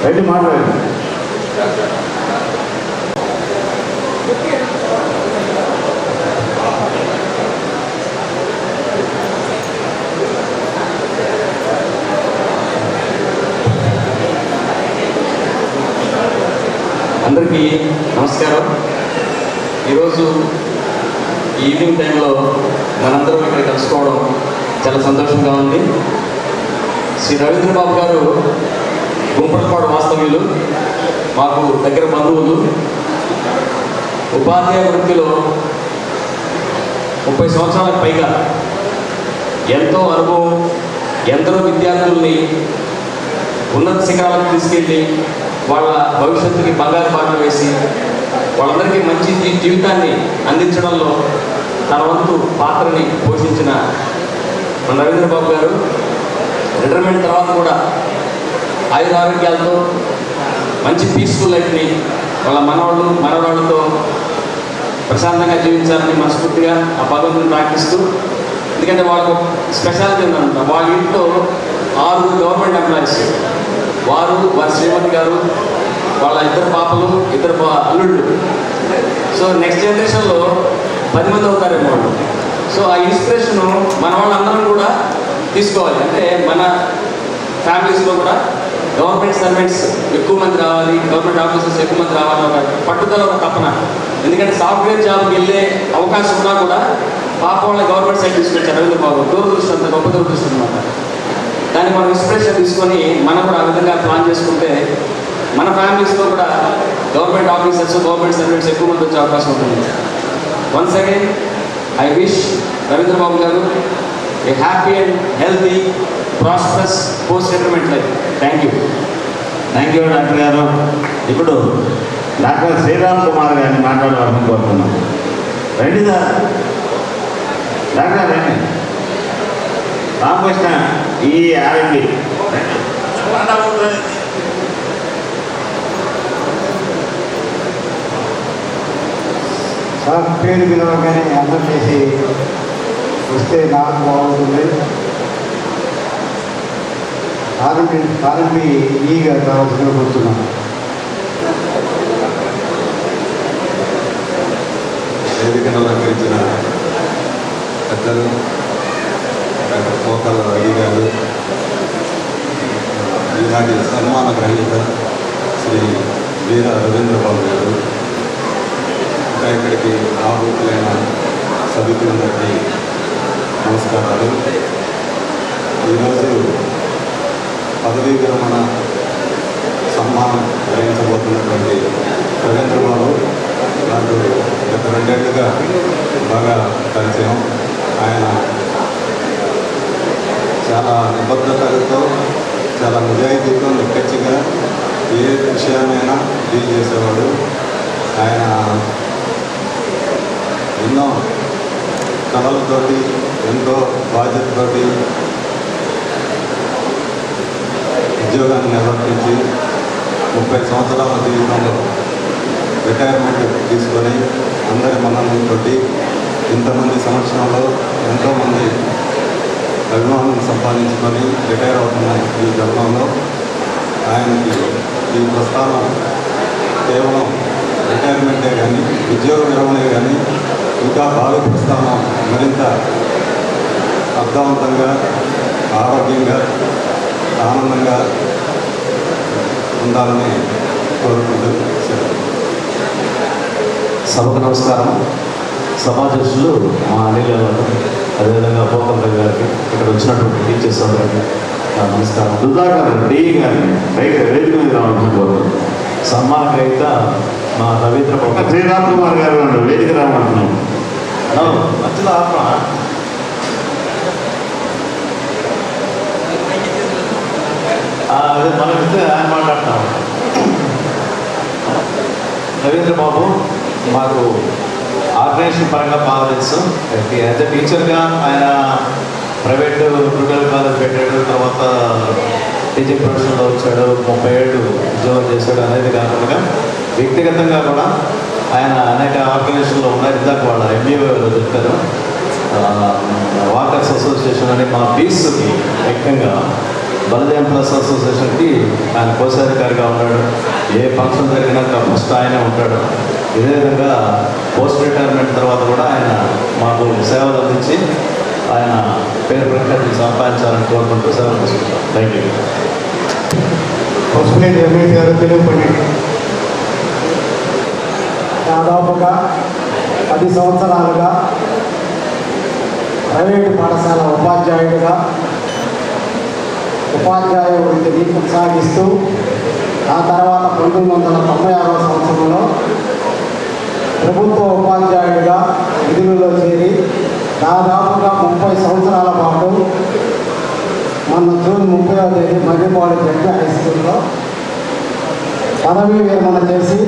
రండి, మాట్లాడండి. అందరికీ నమస్కారం. ఈరోజు ఈవినింగ్ టైంలో మనందరం ఇక్కడ కలుసుకోవడం చాలా సంతోషంగా ఉంది. శ్రీ రవీంద్రబాబు గారు గుంపలపాడు వాస్తవ్యులు, మాకు దగ్గర బంధువులు. ఉపాధ్యాయ వృత్తిలో 30 సంవత్సరాలకు పైగా ఎంతో అనుభవం, ఎందరో విద్యార్థుల్ని ఉన్నత శిఖరాలకు తీసుకెళ్ళి వాళ్ళ భవిష్యత్తుకి బంగారు బాట వేసి వాళ్ళందరికీ మంచి జీవితాన్ని అందించడంలో తన వంతు పాత్రని పోషించిన మన రవీంద్రబాబు గారు రిటైర్మెంట్ తర్వాత కూడా ఆయురారోగ్యాలతో మంచి పీస్ఫుల్ లైఫ్ని వాళ్ళ మనవరాళ్ళతో ప్రశాంతంగా జీవించాలని మనస్ఫూర్తిగా ఆ భగవంతుని ప్రార్థిస్తూ, ఎందుకంటే వాళ్ళకు స్పెషాలిటీ ఉందన్నమాట. వాళ్ళ ఇంట్లో 6 గవర్నమెంట్ ఎంప్లాయీస్, వారు, వారి శ్రీమతి గారు, వాళ్ళ ఇద్దరు పాపలు, ఇద్దరు అల్లుళ్ళు. సో నెక్స్ట్ జనరేషన్లో 10 మంది అవుతారేమో వాళ్ళు. సో ఆ ఇన్స్పిరేషను మన వాళ్ళందరం కూడా తీసుకోవాలి. అంటే మన ఫ్యామిలీస్లో కూడా గవర్నమెంట్ సర్వెంట్స్ ఎక్కువ మంది రావాలి, గవర్నమెంట్ ఆఫీసర్స్ ఎక్కువ మంది రావాలి, ఒక పట్టుదల, ఒక తపన. ఎందుకంటే సాఫ్ట్వేర్ జాబ్కి వెళ్ళే అవకాశం ఉన్నా కూడా పాప వాళ్ళ గవర్నమెంట్ సైడ్ తీసుకొచ్చారు రవీంద్ర బాబు. దూరదృష్టి, అంత గొప్ప దూరదృష్టి అనమాట. దాన్ని మనం ఇన్స్పిరేషన్ తీసుకొని మనం కూడా ఆ విధంగా ప్లాన్ చేసుకుంటే మన ఫ్యామిలీస్లో కూడా గవర్నమెంట్ ఆఫీసర్స్, గవర్నమెంట్ సర్వెంట్స్ ఎక్కువ మంది వచ్చే అవకాశం ఉంటుంది. Once again I wish Ravindra Babu గారు a happy and healthy prosperous post retirement life. Thank you. Thank you doctor గారు. ఇప్పుడు డాక్టర్ శ్రీరామ్ కుమార్ గారిని మాట్లాడాలని కోరుతున్నాం. రండి సార్. డాక్టర్ రండి. రామకృష్ణ ఈ ఆర్ఎండి. సార్ పేరు పిలవగానే అందం చేసి వస్తే నాకు బాగుంటుంది. ఆర్ఎంపీ ఈగా కావాల్సిన కూర్చున్నాను. వేదికను అలంకరించిన పెద్దలు, డాక్టర్ పోకల రవి గారు, ఈనాటి సన్మాన గ్రహీత శ్రీ వీర రవీంద్రబాబు గారు, ఇంకా ఇక్కడికి ఆహుతులైన సభ్యులందరికీ నమస్కారాలు. ఈరోజు పదవీ విరమణ సన్మానం గ్రహించబోతున్నటువంటి రవీంద్రబాబు నాకు గత 2 ఏళ్ళుగా బాగా పరిచయం. ఆయన చాలా నిబద్ధతతో, చాలా నిజాయితీతో, నిక్కచ్చిగా ఏ విషయాన్నైనా డీల్ చేసేవాడు. ఆయన ఎన్నో కళలతోటి, ఎంతో బాధ్యతతోటి ఉద్యోగాన్ని నిర్వర్తించి 30 సంవత్సరాల జీవితంలో రిటైర్మెంట్ తీసుకొని అందరి మన్ననలతో ఇంతమంది సంవత్సరంలో ఎంతోమంది అభిమానులను సంపాదించుకొని రిటైర్ అవుతున్న ఈ తరుణంలో ఆయనకి ఈ ప్రస్థానం కేవలం రిటైర్మెంటే కానీ, ఉద్యోగ విరమణే కానీ, ఇంకా భావి ప్రస్థానం మరింత అర్థవంతంగా, ఆరోగ్యంగా, ఆనందంగా ఉండాలని కోరుకుంటూ సభకు నమస్కారం. సమాజస్సులు మా అనిల్ గారు, అదేవిధంగా పోకల్ గారికి, ఇక్కడ వచ్చినటువంటి టీచర్స్ అందరికీ నమస్కారం. సుధాకర్ డి గారిని వేదిక మీద రావాలని కోరుతున్నాం. సన్మాన గ్రహీత మా రవీంద్ర బాబు. శ్రీరామ్ కుమార్ గారు వేదిక రావాలంటున్నాం. మధ్యలో ఆత్మ అదే మనం ఇస్తే ఆయన మాట్లాడుతున్నాం. రవీంద్ర బాబు మాకు ఆర్గనైజేషన్ పరంగా బాగా తెలుసు. యాజ్ ఎ టీచర్గా ఆయన ప్రైవేట్ ట్యూటోరియల్ కాలేజ్ పెట్టాడు, తర్వాత టీచింగ్ ప్రొఫెషన్లో వచ్చాడు, 30 ఏళ్ళు ఉద్యోగం చేశాడు. అనేది కాకుండా వ్యక్తిగతంగా కూడా ఆయన అనేక ఆర్గనైజేషన్లో ఉన్నారు. ఇందాక వాళ్ళ ఎంబీఓలో చెప్తారు. వాకర్స్ అసోసియేషన్ అని మా బీస్కి ముఖ్యంగా బలదేవ్ ప్లస్ అసోసియేషన్కి ఆయన కోశాధికారిగా ఉన్నాడు. ఏ ఫంక్షన్ జరిగినా ఫస్ట్ ఆయనే ఉంటాడు. ఇదే విధంగా పోస్ట్ రిటైర్మెంట్ తర్వాత కూడా ఆయన మాకు సేవలు అందించి ఆయన పేరు ప్రఖ్యాతి సంపాదించాలని కోరుకుంటూ సేవలు తీసుకుంటాం. Thank you. ఫస్ట్ రమేష్ గారు తెలుగుపడి దాదాపుగా 10 సంవత్సరాలుగా ప్రైవేటు పాఠశాల ఉపాధ్యాయుడిగా ఉపాధ్యాయ వృత్తిని కొనసాగిస్తూ ఆ తర్వాత 1996వ సంవత్సరంలో ప్రభుత్వ ఉపాధ్యాయుడిగా విధులలో చేరి దాదాపుగా 30 సంవత్సరాల పాటు మొన్న జూన్ 30వ తేదీ మర్రిపాడు జడ్పీ హై స్కూల్లో పదవీ విరమణ చేసి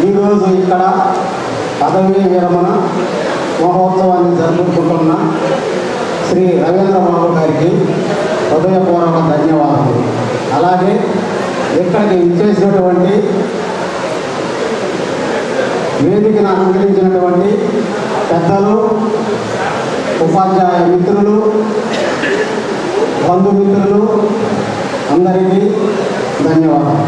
ఈరోజు ఇక్కడ పదవీ విరమణ మహోత్సవాన్ని జరుపుకుంటున్న శ్రీ రవీంద్ర బాబు గారికి హృదయపూర్వక ధన్యవాదాలు. అలాగే ఇక్కడికి ఇచ్చేసినటువంటి వేదికను అలంకరించినటువంటి పెద్దలు, ఉపాధ్యాయ మిత్రులు, బంధుమిత్రులు అందరికీ ధన్యవాదాలు.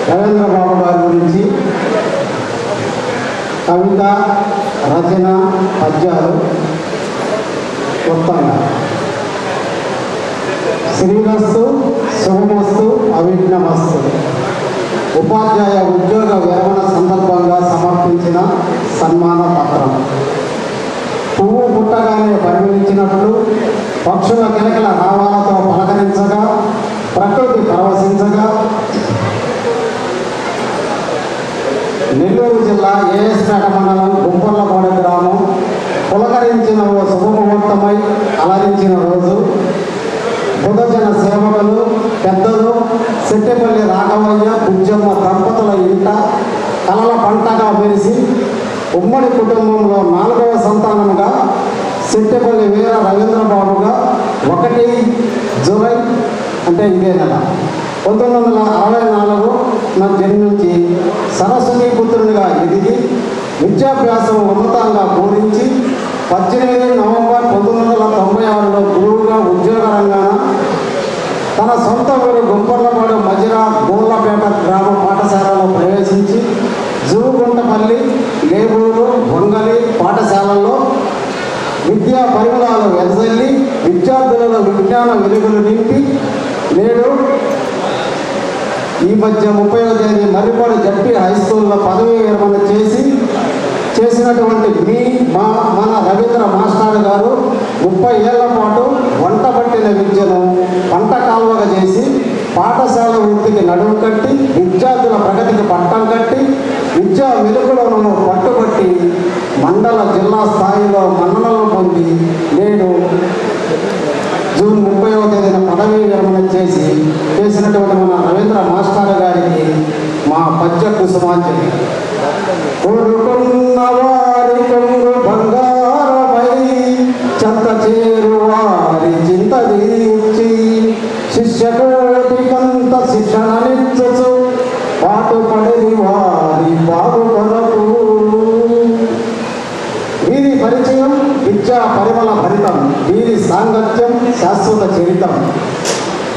రవీంద్ర బాబు గారి గురించి కవిత, రచన, పద్యాలు మొత్తంగా శ్రీరస్తు, శుభమస్తు, అవిఘ్నమస్తు ఉపాధ్యాయ ఉద్యోగ విరమణ సందర్భంగా సమర్పించిన సన్మాన పత్రం. పువ్వు పుట్టగానే పరిగణించినట్లు పక్షుల కిలకిల రావాలతో పలకరించగా, ప్రకృతి పరవశించగా నెల్లూరు జిల్లా ఏఎస్పేట మండలం గుంపర్లపాడ గ్రామం పులకరించిన ఓ శుభముహూర్తమై అలరించిన రోజు. బుధజన సేవకులు, పెద్దలు, సెట్టెపల్లి రాఘవయ్య, బుజ్జమ్మ దంపతుల ఇంట కలల పంటగా మెరిసి ఉమ్మడి కుటుంబంలో 4వ సంతానముగా సెట్టెపల్లి వీర రవీంద్రబాబుగా 1 జూలై అంటే ఇదే నెల 1964 జన్మించి సరస్వతి పుత్రునిగా ఎదిగి విద్యాభ్యాసం ఉన్నతంగా పూరించి 18 నవంబర్ 1996లో గురువుగా ఉద్యోగ రంగాన తన సొంత ఊరు గుంపర్లపాడు మజిరా గోళ్ళపేట గ్రామ పాఠశాలలో ప్రవేశించి జూగుంటపల్లి, లేబూరు, వంగలి పాఠశాలల్లో విద్యా పరిమళాలు వెదజల్లి విద్యార్థులలో విజ్ఞాన వెలుగులు నింపి నేడు ఈ మధ్య 30వ తేదీ మర్రిపాడు జడ్పీ హై స్కూల్లో పదవీ విరమణ చేసినటువంటి మన రవీంద్ర మాస్టర్ గారు 30 ఏళ్ల పాటు వంట పట్టిన విద్యను పంట కాలువగా చేసి పాఠశాల వృత్తికి నడుము కట్టి విద్యార్థుల ప్రగతికి పట్టం కట్టి విద్యా వెలుగులను పట్టుబట్టి మండల జిల్లా స్థాయిలో మన్ననలు పొంది నేడు జూన్ 30వ తేదీన పదవీ విరమణ చేసినటువంటి మన రవీంద్ర మాస్టర్ గారికి మా పద్య కుసుమాంజలి. కోరుకున్న వారి కొంగు బంగారమై చెంత చేరు వారి చింత తీర్చి శిష్యకోటికంత శిక్షణనిచ్చుచు పాటుపడేది వారి బాగు కొరకు. వీరి పరిచయం విద్యా పరిమళ భరితం, వీరి సాంగత్యం శాశ్వత చరితం.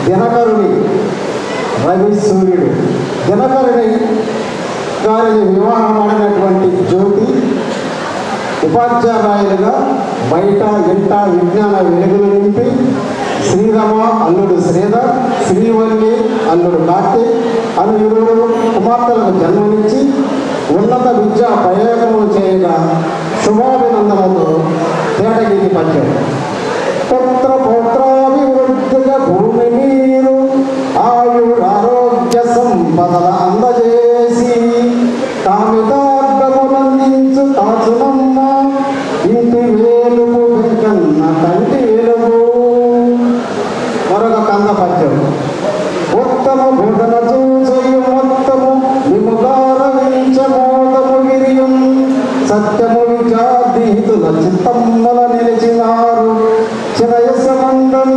దినకరుని రవి సూర్యుడు దినకరుని గారిని వివాహమాడినటువంటి జ్యోతి ఉపాధ్యాయులుగా బయట ఇంట విజ్ఞాన వెలుగులు నింపి శ్రీరమ అల్లుడు శ్రీధర్, శ్రీవల్లి అల్లుడు కార్తీక్ అను 2 కుమార్తెలకు జన్మనిచ్చి ఉన్నత విద్యా ప్రయోగములు చేయగా శుభాభినందనతో తేటగిరి పద్యం. పుత్ర పౌత్రాభివృద్ధిగా భూమి నీరు ఆయురారోగ్య సంపదల అందజేసి కామితార్థమునందించు తాచునమ్మ ఇంటి వేలుగు వెంకన్న కంటి వెలుగు. మరొక కంద పద్యం. ఉత్తమ బోధన చూచయు మొత్తము విముగారవించమోదము గిరియం సత్యము విద్యార్థితుల చిత్తమ్మల నిలిచినారు చిరయసమందం.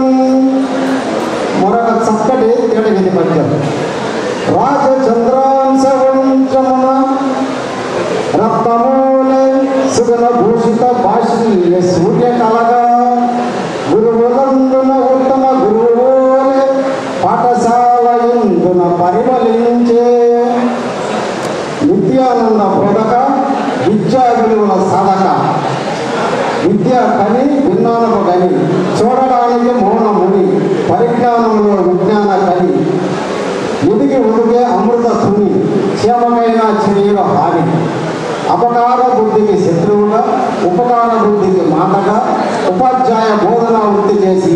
మరొక చక్కటి తేటగిరి పద్యం. రాజచంద్రాంశవంచమున రత్నమూలే సుగణ భూషిత భాషీయ సూర్య కలగా గురువులందున ఉత్తమ గురువులే పాఠశాల ఇందున పరిమళించే. విద్యానంద బోధక, విద్యా విలువల సాధక, విద్యా కని విజ్ఞానపు గని, చూడడానికి మౌనముని, పరిజ్ఞానంలో విజ్ఞాన కని, ఎదిగి ఒదిగే అమృత తుని, క్షేమమైన శరీర హాని, అపకార బుద్ధికి శత్రువుగా, ఉపకార బుద్ధికి మాటగా ఉపాధ్యాయ బోధన వృత్తి చేసి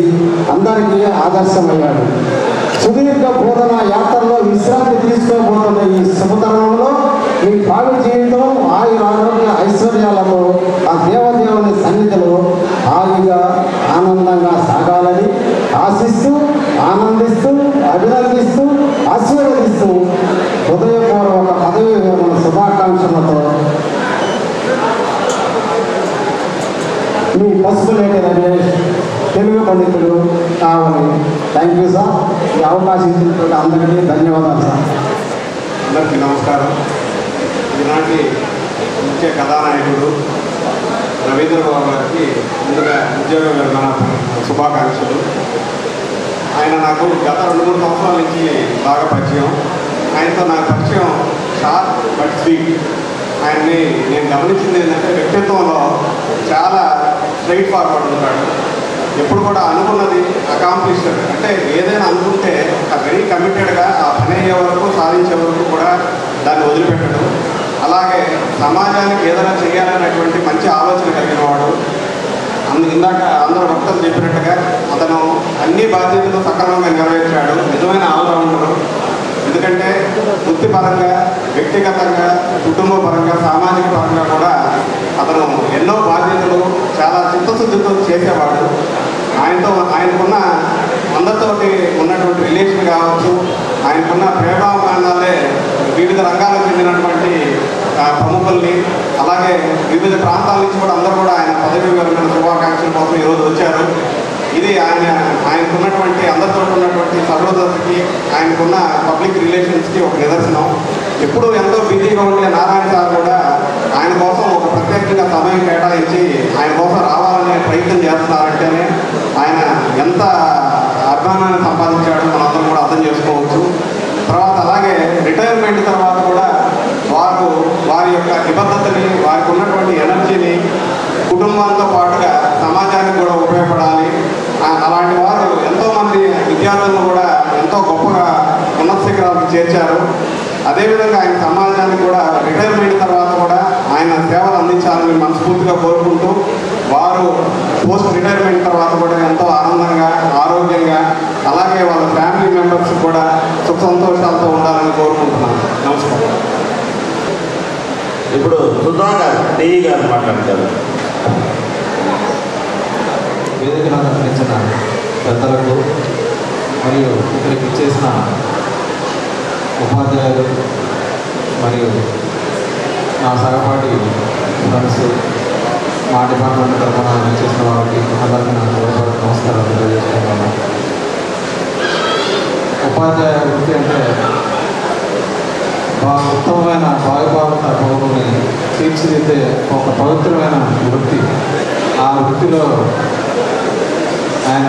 అందరికీ ఆదర్శమయ్యాడు. సుదీర్ఘ బోధన యాత్రలో విశ్రాంతి తీసుకోబోతున్న ఈ శుభతరుణంలో మీ భావి జీవితం ఆయురారోగ్య ఐశ్వర్యాలతో ఆ దేవదేవుని సన్నిధిలో హాయిగా ఆనందంగా సాగాలని ఆశిస్తూ, ఆనందిస్తూ, అభినందిస్తూ, ఆశీర్వదిస్తూ హృదయపూర్వక పదవి విరమణ శుభాకాంక్షలతో మీ పసుపులేటి రమేష్, తెలుగు పండితుడు కావాలి. Thank you sir. ఈ అవకాశం ఇచ్చినటువంటి అందరికీ ధన్యవాదాలు సార్. అందరికీ నమస్కారం. ఈనాటి ముఖ్య కథానాయకుడు రవీంద్రబాబు గారికి ముందుగా ఉద్యోగ విరమణ శుభాకాంక్షలు. ఆయన నాకు గత 2-3 సంవత్సరాల నుంచి బాగా పరిచయం. ఆయనతో నాకు పరిచయం షార్ప్ బట్ స్వీట్. ఆయన్ని నేను గమనించింది ఏంటంటే వ్యక్తిత్వంలో చాలా స్ట్రైట్ ఫార్వర్డ్ ఉంటాడు. ఎప్పుడు కూడా అనుకున్నది అకాంప్లిష్డ్, అంటే ఏదైనా అనుకుంటే వెరీ కమిటెడ్గా ఆ పని అయ్యే వరకు సాధించే వరకు కూడా దాన్ని వదిలిపెట్టడం. అలాగే సమాజానికి ఏదైనా చేయాలనేటువంటి మంచి ఆలోచన కలిగిన వాడు. ఇందాక అందరూ భక్తులు చెప్పినట్టుగా అతను అన్ని బాధ్యతలు సక్రమంగా నెరవేర్చాడు. నిజమైన ఆల్రౌండరు. ఎందుకంటే వృత్తిపరంగా, వ్యక్తిగతంగా, కుటుంబ పరంగా, సామాజిక పరంగా కూడా అతను ఎన్నో బాధ్యతలు చాలా చిత్తశుద్ధితో చేసేవాడు. ఆయనకున్న అందరితోటి ఉన్నటువంటి రిలేషన్ కావచ్చు, ఆయనకున్న ప్రేమాభిమానాలే వివిధ రంగాలకు చెందినటువంటి ప్రముఖుల్ని, అలాగే వివిధ ప్రాంతాల నుంచి కూడా అందరూ కూడా ఆయన పదవి విరమణ శుభాకాంక్షల కోసం ఈరోజు వచ్చారు. ఇది ఆయనకున్నటువంటి అందరితో ఉన్నటువంటి సహృదయతకి, ఆయనకున్న పబ్లిక్ రిలేషన్స్కి ఒక నిదర్శనం. ఎప్పుడు ఎంతో బిజీగా ఉండే నారాయణ సార్ కూడా ఆయన కోసం ఒక ప్రత్యేకంగా సమయం కేటాయించి ఆయన కోసం రావాలనే ప్రయత్నం చేస్తున్నారంటేనే ఆయన ఎంత అభిమానాన్ని సంపాదించాడో మనందరం కూడా అర్థం చేసుకోవచ్చు. తర్వాత అలాగే రిటైర్మెంట్ తర్వాత కూడా వారి యొక్క నిబద్ధతని, వారికి ఉన్నటువంటి ఎనర్జీని కుటుంబంతో పాటుగా సమాజానికి కూడా ఉపయోగపడాలి. అలాంటి వారు ఎంతోమంది విద్యార్థులను కూడా ఎంతో గొప్పగా ఉన్నత శిఖరాలకు చేర్చారు. అదేవిధంగా ఆయన సమాజానికి కూడా రిటైర్మెంట్ తర్వాత కూడా ఆయన సేవలు అందించాలని మనస్ఫూర్తిగా కోరుకుంటూ, వారు పోస్ట్ రిటైర్మెంట్ తర్వాత కూడా ఎంతో ఆనందంగా, ఆరోగ్యంగా, అలాగే వాళ్ళ ఫ్యామిలీ మెంబర్స్ కూడా సుఖ సంతోషాలతో ఉండాలని కోరుకుంటున్నాను. నమస్కారం. ఇప్పుడు సుధాకర్ టీవీ గారు మాట్లాడతారు. వేదికను అలంకరించిన పెద్దలకు మరియు ఇక్కడికి ఇచ్చేసిన ఉపాధ్యాయులు మరియు నా సహపాఠి ఫ్రెండ్స్, మా డిపార్ట్మెంట్ తరఫున ఇచ్చేసిన వారికి అందరికీ నా నమస్కారాలు తెలియజేస్తున్నాను. ఉపాధ్యాయ వృత్తి అంటే ఉత్తమమైన భావిభారత పౌరుని తీర్చిదిద్దే ఒక పవిత్రమైన వృత్తి. ఆ వృత్తిలో ఆయన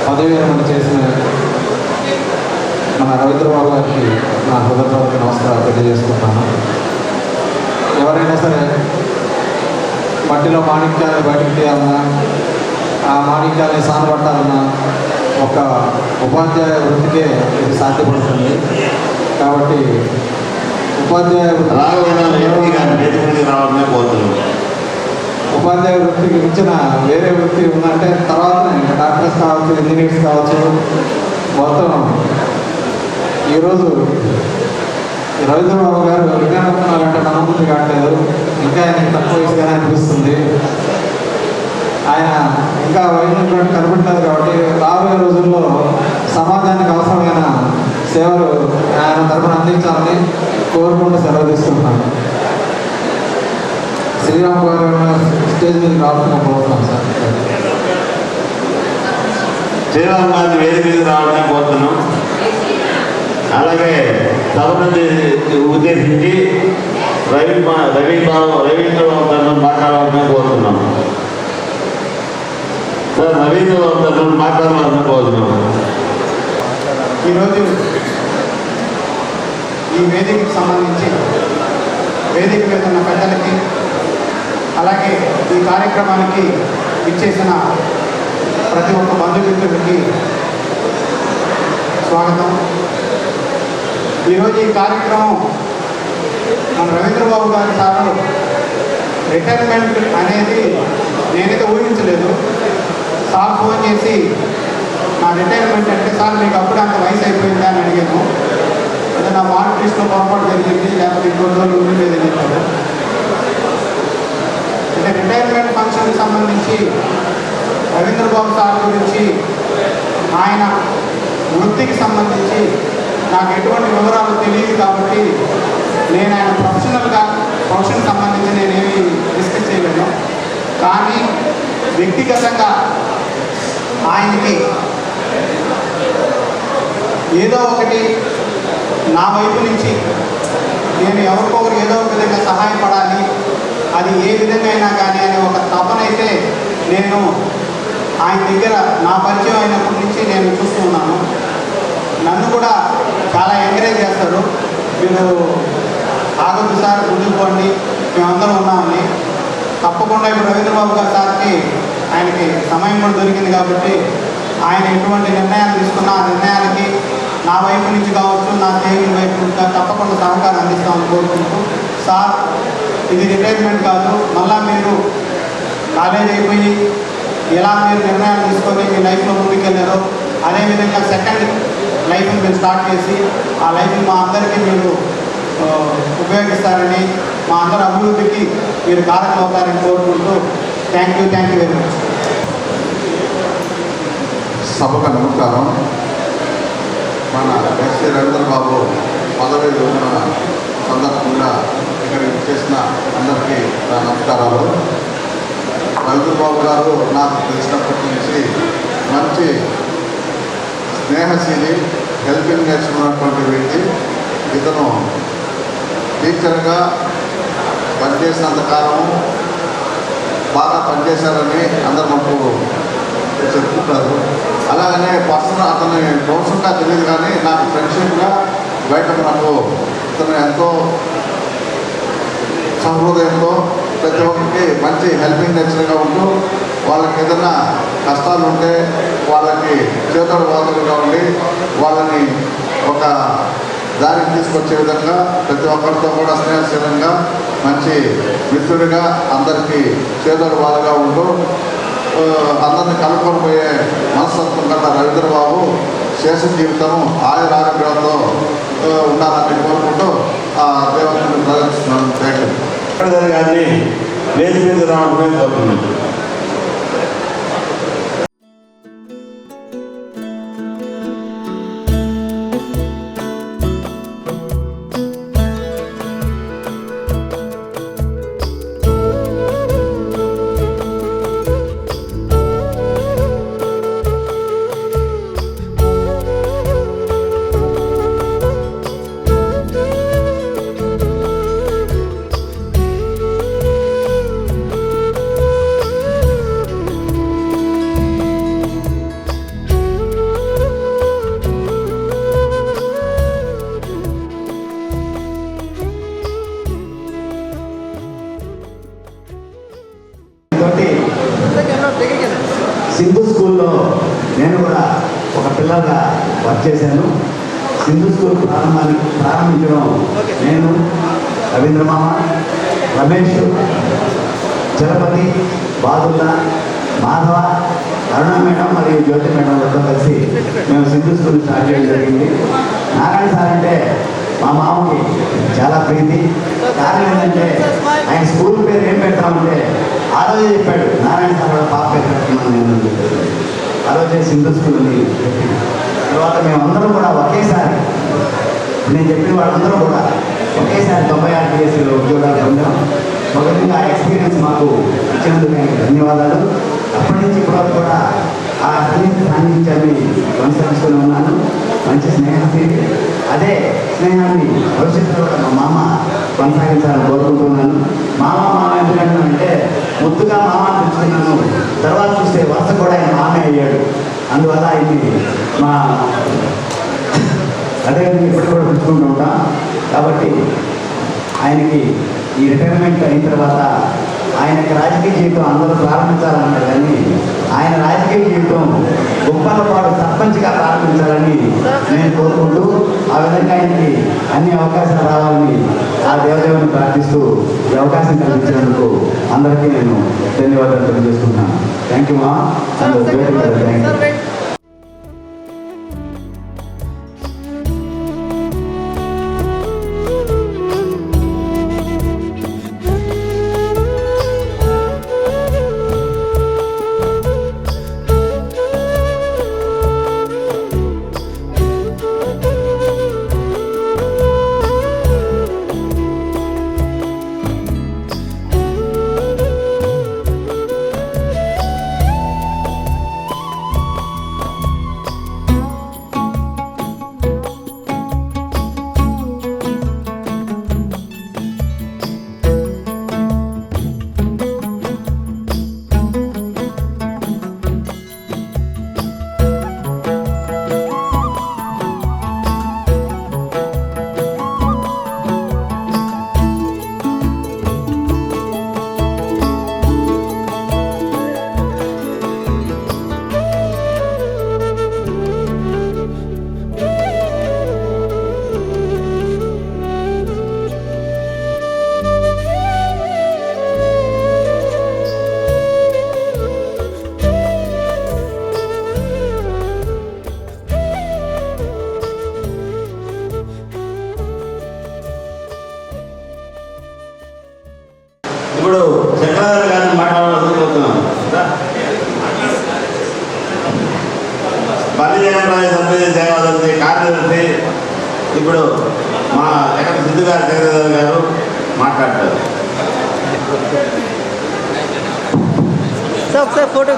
పదవి విరమణ చేసిన మన రవీంద్రబాబు గారికి నా హృదయపూర్వక నమస్కారాలు తెలియజేసుకుంటాను. ఎవరైనా సరే మట్టిలో మాణిక్యాలను బయటకు తీయాలన్నా, ఆ మాణిక్యాలని సానబట్టాలన్నా ఒక ఉపాధ్యాయ వృత్తికే ఇది సాధ్యపడుతుంది. కాబట్టి ఉపాధ్యాయ వృత్తికి మించిన వేరే వృత్తి ఉందంటే తర్వాత ఇంకా డాక్టర్స్ కావచ్చు, ఇంజనీర్స్ కావచ్చు, మొత్తం ఈరోజు రవీంద్రబాబు గారు విజ్ఞానంటే నమ్మకం కావట్లేదు. ఇంకా ఆయనకి తక్కువ వయసుగానే అనిపిస్తుంది. ఆయన ఇంకా వైద్యం కనబడలేదు. కాబట్టి రాబోయే రోజుల్లో సమాజానికి అవసరమైన సేవలు ఆయన తరఫున అందించాలని కోరుకుంటూ సెలవు తీసుకుంటున్నాను. శ్రీరామ్ గారు స్టేజ్ మీదకి రావాలని కోరుతున్నాం సార్. శ్రీరామ్ గారిని వేదిక మీద రావాలని కోరుతున్నాం. అలాగే సభను ఉద్దేశించి రవీంద్రబాబు గారిని మాట్లాడాలని కోరుతున్నాం. సార్ రవీంద్రబాబు గారిని మాట్లాడాలని కోరుతున్నాం. ఈరోజు ఈ వేదికకు సంబంధించి వేదిక మీద ఉన్న పెద్దలకి, అలాగే ఈ కార్యక్రమానికి ఇచ్చేసిన ప్రతి ఒక్క బంధుమిత్రులకి స్వాగతం. ఈరోజు ఈ కార్యక్రమం మన రవీంద్రబాబు గారి సారు రిటైర్మెంట్ అనేది నేనైతే ఊహించలేదు. సార్ ఫోన్ చేసి నా రిటైర్మెంట్ అంటే సార్ మీకు అప్పుడు అంత వయసు అయిపోయిందా అని అడిగాను. అదే నా మార్క్ లిస్ట్లో పొరపాటు జరిగింది, లేకపోతే ఇంకొన్ని రోజులు ఉండేదని చెప్పారు. అంటే రిటైర్మెంట్ ఫంక్షన్కి సంబంధించి రవీంద్రబాబు సార్ గురించి, ఆయన వృత్తికి సంబంధించి నాకు ఎటువంటి వివరాలు తెలియదు. కాబట్టి నేను ఆయన ప్రొఫెషన్ సంబంధించి నేనేమి డిస్కస్ చేయలేను. కానీ వ్యక్తిగతంగా ఆయనకి ఏదో ఒకటి నా వైపు నుంచి నేను ఎవరికొకరు ఏదో ఒక విధంగా సహాయపడాలి, అది ఏ విధంగా అయినా కానీ అనే ఒక తపనైతే నేను ఆయన దగ్గర నా పరిచయం అయినప్పటి నుంచి నేను చూస్తూ ఉన్నాను. నన్ను కూడా చాలా ఎంకరేజ్ చేస్తారు. మీరు ఆగొద్దు సార్, ముందుకు పోండి, మేమందరం ఉన్నామని. తప్పకుండా ఇప్పుడు రవీంద్రబాబు గారి సార్కి ఆయనకి సమయం కూడా దొరికింది కాబట్టి ఆయన ఎటువంటి నిర్ణయాలు తీసుకున్నా ఆ నిర్ణయానికి నా వైపు నుంచి కావచ్చు, నా స్నేహితుల వైపు నుంచి తప్పకుండా సహకారం అందిస్తామని కోరుకుంటూ, సార్ ఇది రిటైర్మెంట్ కాదు, మళ్ళా మీరు కాలేజ్ అయిపోయి ఎలా మీరు నిర్ణయాలు తీసుకొని మీ లైఫ్లో ముందుకెళ్ళారో అదేవిధంగా సెకండ్ లైఫ్ని మీరు స్టార్ట్ చేసి ఆ లైఫ్ని మా అందరికీ మీరు ఉపయోగిస్తారని, మా అందరి అభివృద్ధికి మీరు కారకులు అవుతారని కోరుకుంటూ థ్యాంక్ యూ వెరీ మచ్. సభకు నమస్కారం. మన ఎస్సీ రవీంద్రబాబు పదవి విరమణ సందర్భంగా ఇక్కడికి చేసిన అందరికీ నా నమస్కారాలు. రవీంద్రబాబు గారు నాకు తెలిసినప్పటి నుంచి మంచి స్నేహశీలి, హెల్పింగ్ నేచర్ ఉన్నటువంటి వ్యక్తి. ఇతను టీచర్గా పనిచేసినంత కాలము బాగా పనిచేశారని అందరు మాకు చెప్పుకుంటారు. అలాగనే పర్సనల్ అతని కౌన్సిల్గా తెలియదు కానీ నాకు ఫ్రెండ్షిప్గా బయట నాకు ఇతను ఎంతో సహృదయంతో ప్రతి ఒక్కరికి మంచి హెల్పింగ్ నేచర్గా ఉంటూ వాళ్ళకి ఏదైనా కష్టాలు ఉంటే వాళ్ళకి చేతోడు వాదులుగా ఉండి వాళ్ళని ఒక దారికి తీసుకొచ్చే విధంగా ప్రతి ఒక్కరితో కూడా స్నేహశీలంగా మంచి మిత్రుడిగా అందరికీ చేదోడు వాదుగా ఉంటూ అందరిని కలుపుకొని పోయే మనస్తత్వం కన్నా రవీంద్రబాబు శేష జీవితం ఆయురారోగ్యాలతో ఉండాలని కోరుకుంటూ ఆ దేవుని ప్రదర్శిస్తున్నాను. Thank you. గారిని వేదిక మీద రావడమే కోరుతున్నాను. సింధు స్కూల్లో నేను కూడా ఒక పిల్లగా వర్క్ చేశాను. సింధు స్కూల్ ప్రారంభించడం నేను, రవీంద్రమామ, రమేష్, చలపతి, బాదుల్లా, మాధవ, అరుణ మేడం మరియు జ్యోతి మేడంలతో కలిసి మేము సింధు స్కూల్ స్టార్ట్ చేయడం జరిగింది. నారాయణ సార్ అంటే మా మామకి చాలా ప్రీతి. కారణం ఏంటంటే ఆయన స్కూల్ పేరు ఏం పెడతామంటే ఆ రోజే చెప్పాడు, నారాయణ సార్ కూడా పాప పేరు పెట్టుకున్నాను నేను. ఆ రోజే సింధు స్కూల్ అని పెట్టిన తర్వాత మేమందరం కూడా ఒకేసారి, నేను చెప్పిన వాళ్ళందరూ కూడా ఒకేసారి 96 PSCలో ఉద్యోగాలు పొందాం. ఒక విధంగా ఆ ఎక్స్పీరియన్స్ మాకు ఇచ్చినందుకు ధన్యవాదాలు. అప్పటి నుంచి ఇప్పటివరకు కూడా ఆ సాధించాలని కొనసాగిస్తూనే ఉన్నాను. మంచి స్నేహాన్ని, అదే స్నేహాన్ని భవిష్యత్తులో మా మామ కొనసాగించాలని కోరుకుంటున్నాను. మామ ఎందుకంటే ముద్దుగా మామ తెచ్చుకున్నాను, తర్వాత చూస్తే వరుస కూడా ఆయన మామే అయ్యాడు. అందువల్ల ఆయన్ని మా అదే ఇప్పటి కూడా తెచ్చుకుంటూ ఉంటాం. కాబట్టి ఆయనకి ఈ రిటైర్మెంట్ అయిన తర్వాత ఆయనకి రాజకీయ జీవితం అందరూ ప్రారంభించాలన్నారు, కానీ ఆయన రాజకీయ జీవితం గొప్పలపాడు సర్పంచ్గా ప్రారంభించాలని నేను కోరుకుంటూ, ఆ విధంగా ఆయనకి అన్ని అవకాశాలు రావాలని ఆ దేవదేవుని ప్రార్థిస్తూ ఈ అవకాశం కల్పించినందుకు అందరికీ నేను ధన్యవాదాలు తెలియజేస్తున్నాను. థ్యాంక్ యూ మా. Thank you. ఇప్పుడు చక్రధర్ గారిని మాట్లాడాలనుకుంటున్నాం. బలిజనరాయ సభ్యుల సేవాదళి కార్యదర్శి ఇప్పుడు మా చక్ర సిద్ధు గారు చక్రధర్ గారు మాట్లాడతారు. సార్ ఒకసారి ఫోటో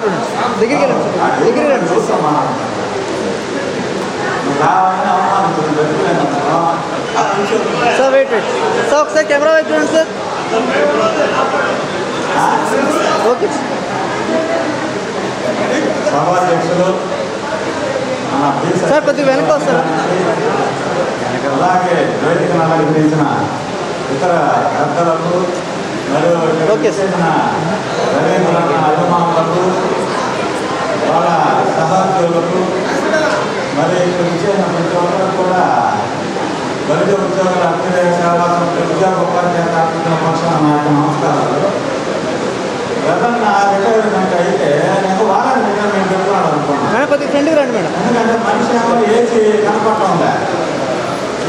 దగ్గరికి రండి సార్ వెయిట్ సార్ ఒకసారి కెమెరా వైపు చూడండి సార్. ఓకే సభాధ్యక్షులు సార్ కొద్దిగా వెనక్కి వస్తారా? అలాగే వేదికను అలంకరించిన ఇతర పెద్దలకు మరియు ఓకే సార్. రవీంద్ర అభిమానులకు వాళ్ళ సహోద్యోగులకు మరి ఇక్కడ ఇచ్చేసిన ప్రతి ఒక్కరు కూడా దళిత ఉద్యోగుల అభ్యుదయ సేవా సమితి ఉద్యోగ ఉపాధ్యాయ కార్మికుల పక్షాన నా యొక్క నమస్కారాలు. ఎవరన్నా రిటైర్మెంట్ అయితే నేను వాళ్ళని రిటైర్మెంట్ పెట్టుకున్నాడు అనుకున్నాను. కొద్దిగా ఫ్రెండ్కి రండి మేడం. ఎందుకంటే మనిషి ఏమో ఏసీ కనపడటం ఉందా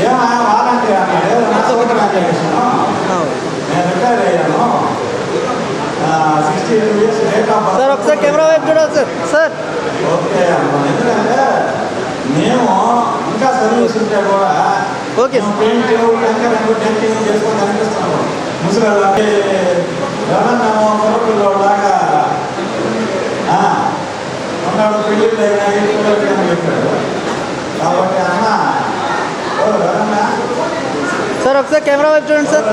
ఏమో వాలంటీర్ అన్నాడు నేను రిటైర్ అయ్యాను 62 years date of birth. Sir ఒకసారి కెమెరా వైపు చూడాలి సార్. సార్ ఓకే అనుకోండి. ఎందుకంటే మేము ఇంకా సర్వీస్ ఉంటే కూడా ఓకే డెంటింగ్ చేసుకొని కనిపిస్తున్నాము. ముసలి ఎవరన్నా పిల్లలాగా ఉన్నాడు పెళ్ళిళ్ళు అయినా పిల్లలు చెప్పాడు కాబట్టి అన్న ఎవరన్నా సార్ ఒకసారి కెమెరా వైపు చూడండి సార్.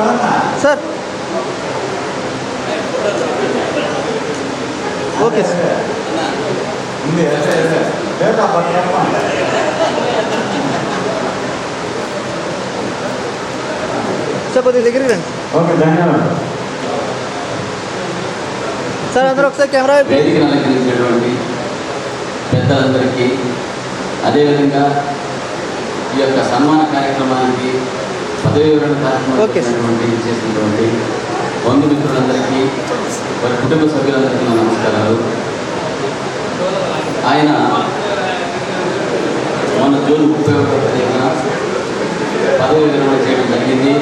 Sir okay sir. ఉంది డేట్ ఆఫ్ బర్త్ చెప్పండి. సార్ కొద్దిగా దగ్గరికి రండి. ఓకే ధన్యవాదాలు సార్ అందరూ ఒకసారి కెమెరా వైపు వేదికను అలంకరించినటువంటి పెద్దలందరికీ అదేవిధంగా ఈ యొక్క సన్మాన కార్యక్రమానికి పదవి వివరణ కార్యక్రమం చేసినటువంటి బంధుమిత్రులందరికీ వారి కుటుంబ సభ్యులందరికీ నా నమస్కారాలు. ఆయన మొన్న జూన్ 31వ తేదీన పదవి విరమణ చేయడం జరిగింది.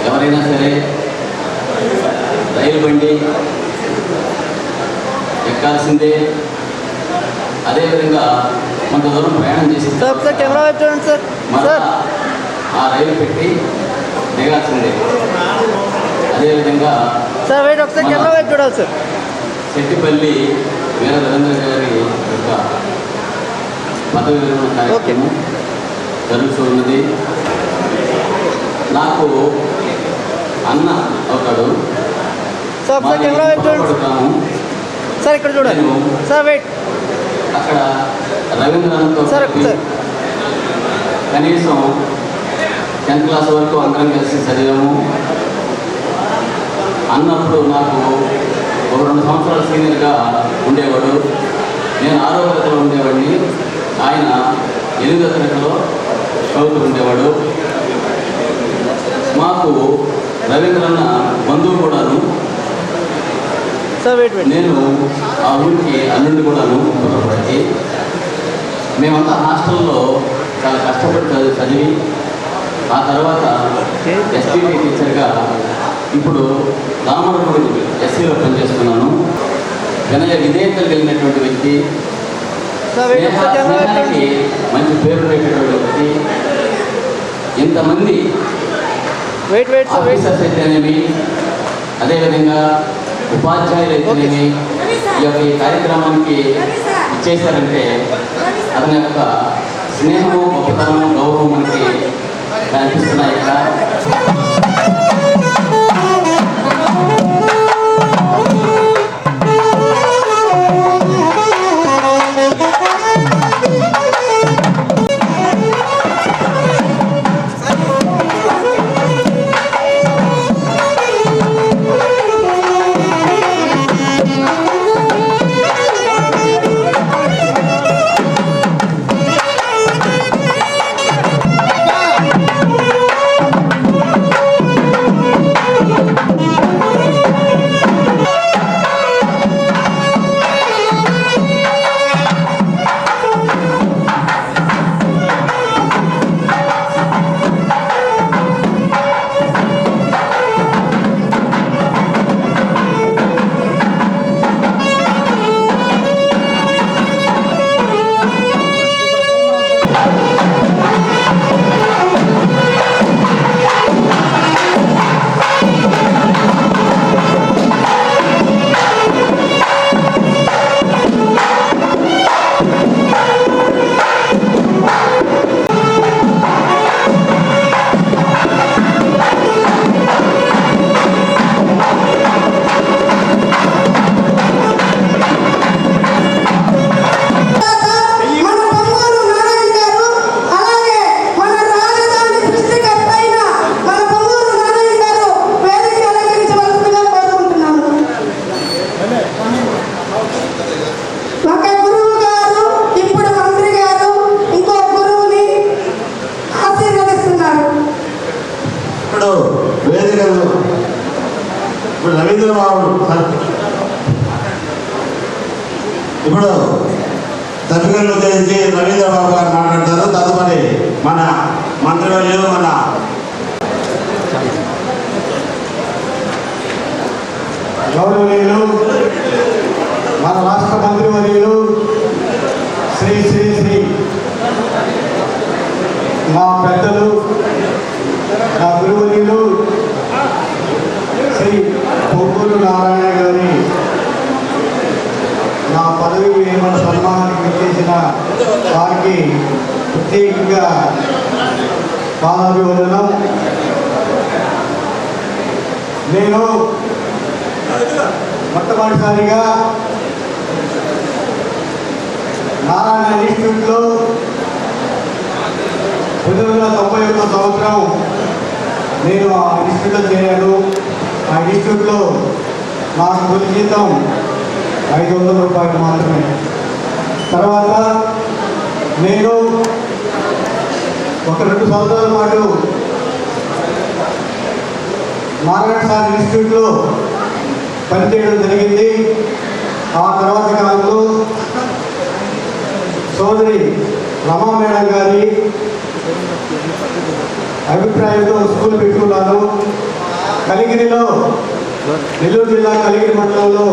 ఎవరైనా సరే రైలు బండి ఎక్కాల్సిందే, అదేవిధంగా కొంత దూరం ప్రయాణం చేసి కెమెరా వైపు చూడండి సార్. మళ్ళా ఆ రైలు పెట్టి దిగాల్సిందే. అదేవిధంగా సార్ వెయిట్ ఒకసారి కెమెరా వైపు చూడాలి సార్. శెట్టిపల్లి వీర రవీంద్ర గారి యొక్క పదవి విరమణ కార్యక్రమం జరుగుతూ ఉన్నది. నాకు అన్న అవుతాడు. సార్ ఒకసారి కెమెరా వైపు చూడండి సార్. ఇక్కడ చూడండి సార్. వెయిట్ అక్కడ రవీంద్రనాథ్తో సార్ కనీసం 10th క్లాస్ వరకు అందరం కలిసి చదివాము. అన్నప్పుడు నాకు ఒక 2 సంవత్సరాల సీనియర్గా ఉండేవాడు. నేను 6వ తరగతిలో ఉండేవాడిని, ఆయన 8వ తరగతిలో చదువుతూ ఉండేవాడు. మాకు రవీంద్రన్న బంధువు కూడాను. నేను ఆ ఊరికి అల్లుండి కూడాను కుటుంబానికి. మేమంతా హాస్టల్లో చాలా కష్టపడి చదివి ఆ తర్వాత ఎస్టీటీ టీచర్గా ఇప్పుడు రామరగుడి ఎస్సీలో పనిచేస్తున్నాను. విధేయతలు కలిగినటువంటి వ్యక్తి, స్నేహానికి మంచి పేరు ఉండేటటువంటి వ్యక్తి. ఇంతమంది ఆఫీసర్స్ అయితేనేమి, అదేవిధంగా ఉపాధ్యాయులు అయితేనేమి ఈ యొక్క ఈ కార్యక్రమానికి ఇచ్చేశారంటే అతని యొక్క స్నేహము, గొప్పతనము, గౌరవం మనకి కనిపిస్తున్నాయి ఇక్కడ. ఇప్పుడు వేదికలు ఇప్పుడు రవీంద్రబాబు ఇప్పుడు సభ్యులను ఉద్దేశించి రవీంద్రబాబు గారు మాట్లాడతారు. తదుపరి మన మంత్రివర్యులు మన గౌరవనీయులు మన రాష్ట్ర మంత్రివర్యులు శ్రీ శ్రీ శ్రీ మా పెద్దలు నా గురువర్యులు శ్రీ పొంగూరు నారాయణ గారి నా పదవి విరమణ సన్మానానికి చేసిన వారికి ప్రత్యేకంగా పాదాభివందనం. నేను మొట్టమొదటిసారిగా నారాయణ ఇన్స్టిట్యూట్లో 1991 సంవత్సరం నేను ఆ ఇన్స్టిట్యూట్లో చేరాను. ఆ ఇన్స్టిట్యూట్లో నాకు తొలి జీతం 500 రూపాయలు మాత్రమే. తర్వాత నేను ఒక 2 సంవత్సరాల పాటు నారాయణ సార్ ఇన్స్టిట్యూట్లో పనిచేయడం జరిగింది. ఆ తర్వాత కాలంలో సోదరి రమా మేడం గారి అభిప్రాయంతో స్కూల్ పెట్టుకున్నాను. కలిగిరిలో, నెల్లూరు జిల్లా కలిగిరి మండలంలో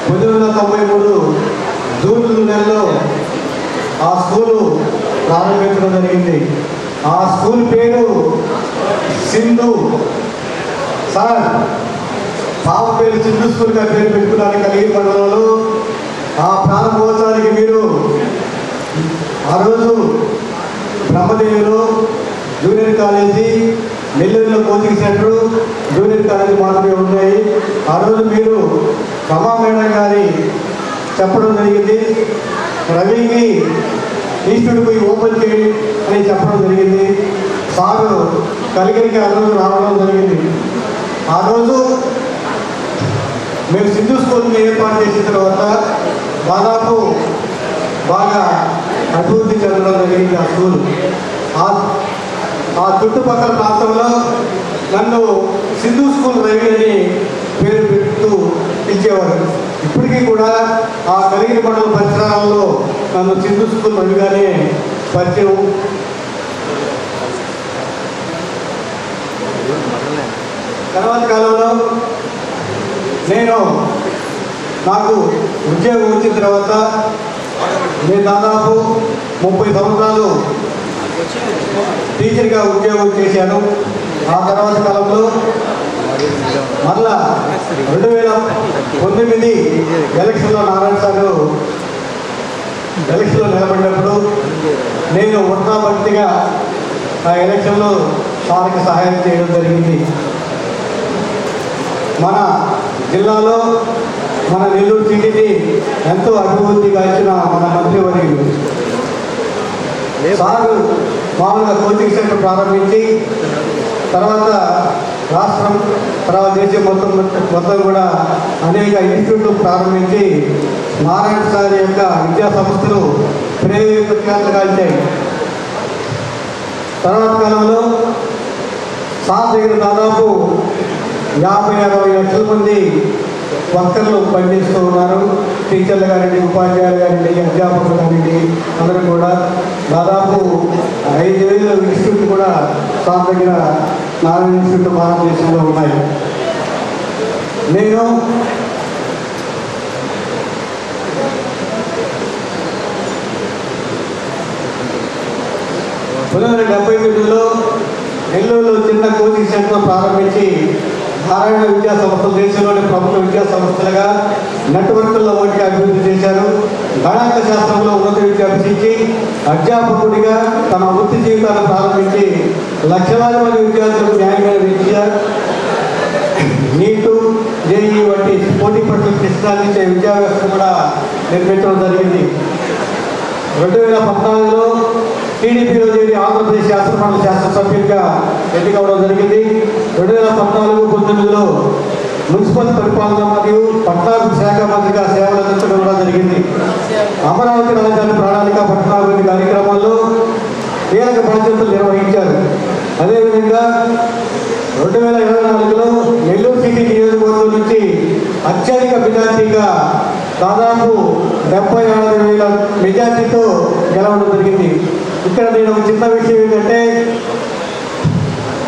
1993 జూన్ నెలలో ఆ స్కూలు ప్రారంభించడం జరిగింది. ఆ స్కూల్ పేరు సింధు. సార్ పాప పేరు సింధు స్కూల్గా పేరు పెట్టుకున్నాను కలిగిరి మండలంలో. ఆ ప్రారంభోత్సవానికి మీరు ఆ రోజు బ్రహ్మదేవిలో జూనియర్ కాలేజీ, నెల్లూరులో కోచింగ్ సెంటర్, జూనియర్ కాలేజీ మాత్రమే ఉన్నాయి. ఆ రోజు మీరు రమా మేడం గారి చెప్పడం జరిగింది, రవికి ఇన్స్టిట్యూట్ పోయి ఓపెన్ చేయండి అని చెప్పడం జరిగింది. సారు కలిగిరికి ఆ రోజు రావడం జరిగింది. ఆ రోజు మేము సింధు స్కూల్ని ఏర్పాటు చేసిన తర్వాత దాదాపు బాగా అభివృద్ధి చెందడం జరిగింది ఆ స్కూల్. ఆ చుట్టుపక్కల ప్రాంతంలో నన్ను సింధు స్కూల్ రవి అని పేరు పెడుతూ పిలిచేవారు. ఇప్పటికీ కూడా ఆ కలిగిరి మండల పరిసరాలలో నన్ను సింధు స్కూల్ రవిగానే పరిచయం. తర్వాత కాలంలో నేను నాకు ఉద్యోగం వచ్చిన తర్వాత నేను దాదాపు 30 సంవత్సరాలు టీచర్గా ఉద్యోగం చేశాను. ఆ తర్వాత కాలంలో మళ్ళా 2009 ఎలక్షన్లో నారాయణ సార్ ఎలక్షన్లో నిలబడినప్పుడు నేను ఉత్సాహభక్తిగా ఆ ఎలక్షన్లో సార్కి సహాయం చేయడం జరిగింది. మన జిల్లాలో మన నెల్లూరు సిటీని ఎంతో అభివృద్ధిగా ఇచ్చిన మన మంత్రివర్యులు సారు మామూలుగా కోచింగ్ సెంటర్ ప్రారంభించి తర్వాత రాష్ట్రం, తర్వాత దేశం మొత్తం కూడా అనేక ఇన్స్టిట్యూట్లు ప్రారంభించి నారాయణ సార్ యొక్క విద్యా సంస్థలు ప్రేరేపించాయి. తర్వాత కాలంలో సార్ దగ్గర దాదాపు 50-60 లక్షల మంది వర్కర్లు పనిచేస్తూ ఉన్నారు. టీచర్లు కానివ్వండి, ఉపాధ్యాయులు కానివ్వండి, అధ్యాపకులు కానివ్వండి, అందరూ కూడా దాదాపు 5,000 ఇన్స్టిట్యూట్ కూడా సార్ దగ్గర 4 ఇన్స్టిట్యూట్ భారతదేశంలో ఉన్నాయి. నేను పంతొమ్మిది 1978లో నెల్లూరులో చిన్న కోచింగ్ సెంటర్ ప్రారంభించి నారాయణ విద్యా సంస్థలు దేశంలోని ప్రముఖ విద్యా సంస్థలుగా నెట్వర్క్ల్లో ఒకటి అభివృద్ధి చేశారు. గణాంక శాస్త్రంలో ఉన్నత విద్య అభ్యసించి అధ్యాపకుడిగా తన వృత్తి జీవితాన్ని ప్రారంభించి లక్షలాది మంది విద్యార్థులకు న్యాయమైన విద్య, నీటు, జేఈ వంటి పోటీ పరీక్షలు ప్రశ్నించే విద్యా వ్యవస్థ కూడా నిర్మించడం జరిగింది. 2014లో టీడీపీలో చేరి ఆంధ్రప్రదేశ్ శాసనమండలి శాసనసభ్యులుగా ఎన్నికవడం జరిగింది. 2014-19లో మున్సిపల్ పరిపాలన మరియు పట్టణాభివృద్ధి శాఖ మంత్రిగా సేవలు అందించడం కూడా జరిగింది. అమరావతి రాజధాని ప్రణాళిక పట్టణాభివృద్ధి కార్యక్రమాల్లో కీలక బాధ్యతలు నిర్వహించారు. అదేవిధంగా 2024లో నెల్లూరు సిటీ నియోజకవర్గం నుంచి అత్యధిక మెజార్టీగా దాదాపు 74,000 మెజార్టీతో గెలవడం జరిగింది. ఇక్కడ నేను ఒక చిన్న విషయం ఏంటంటే,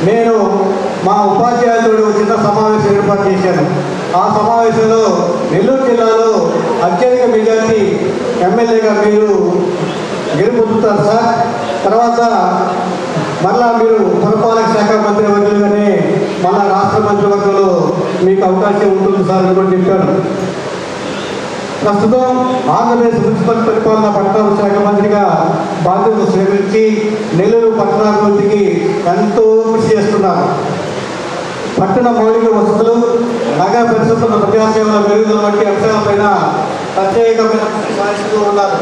నేను మా ఉపాధ్యాయులతో ఒక చిన్న సమావేశం ఏర్పాటు చేశాను. ఆ సమావేశంలో నెల్లూరు జిల్లాలో అత్యధిక మెజార్టీ ఎమ్మెల్యేగా మీరు గెలుపొందుతారు సార్, తర్వాత మరలా మీరు పురపాలక శాఖ మంత్రివర్గంగానే మళ్ళా రాష్ట్ర మంత్రివర్గంలో మీకు అవకాశం ఉంటుంది సార్ అని కూడా చెప్పాను. ప్రస్తుతం ఆంధ్రప్రదేశ్ మున్సిపల్ పరిపాలన పట్టణ శాఖ మంత్రిగా బాధ్యతలు స్వీకరించి నెల్లూరు పట్టణాభివృద్ధికి ఎంతో కృషి చేస్తున్నారు. పట్టణ మౌలిక వసతులు, నగర పరిశుభ్రత, ప్రజాసేవల మెరుగుదల వంటి అంశాలపైన ప్రత్యేకమైన కృషి సాధిస్తూ ఉన్నారు.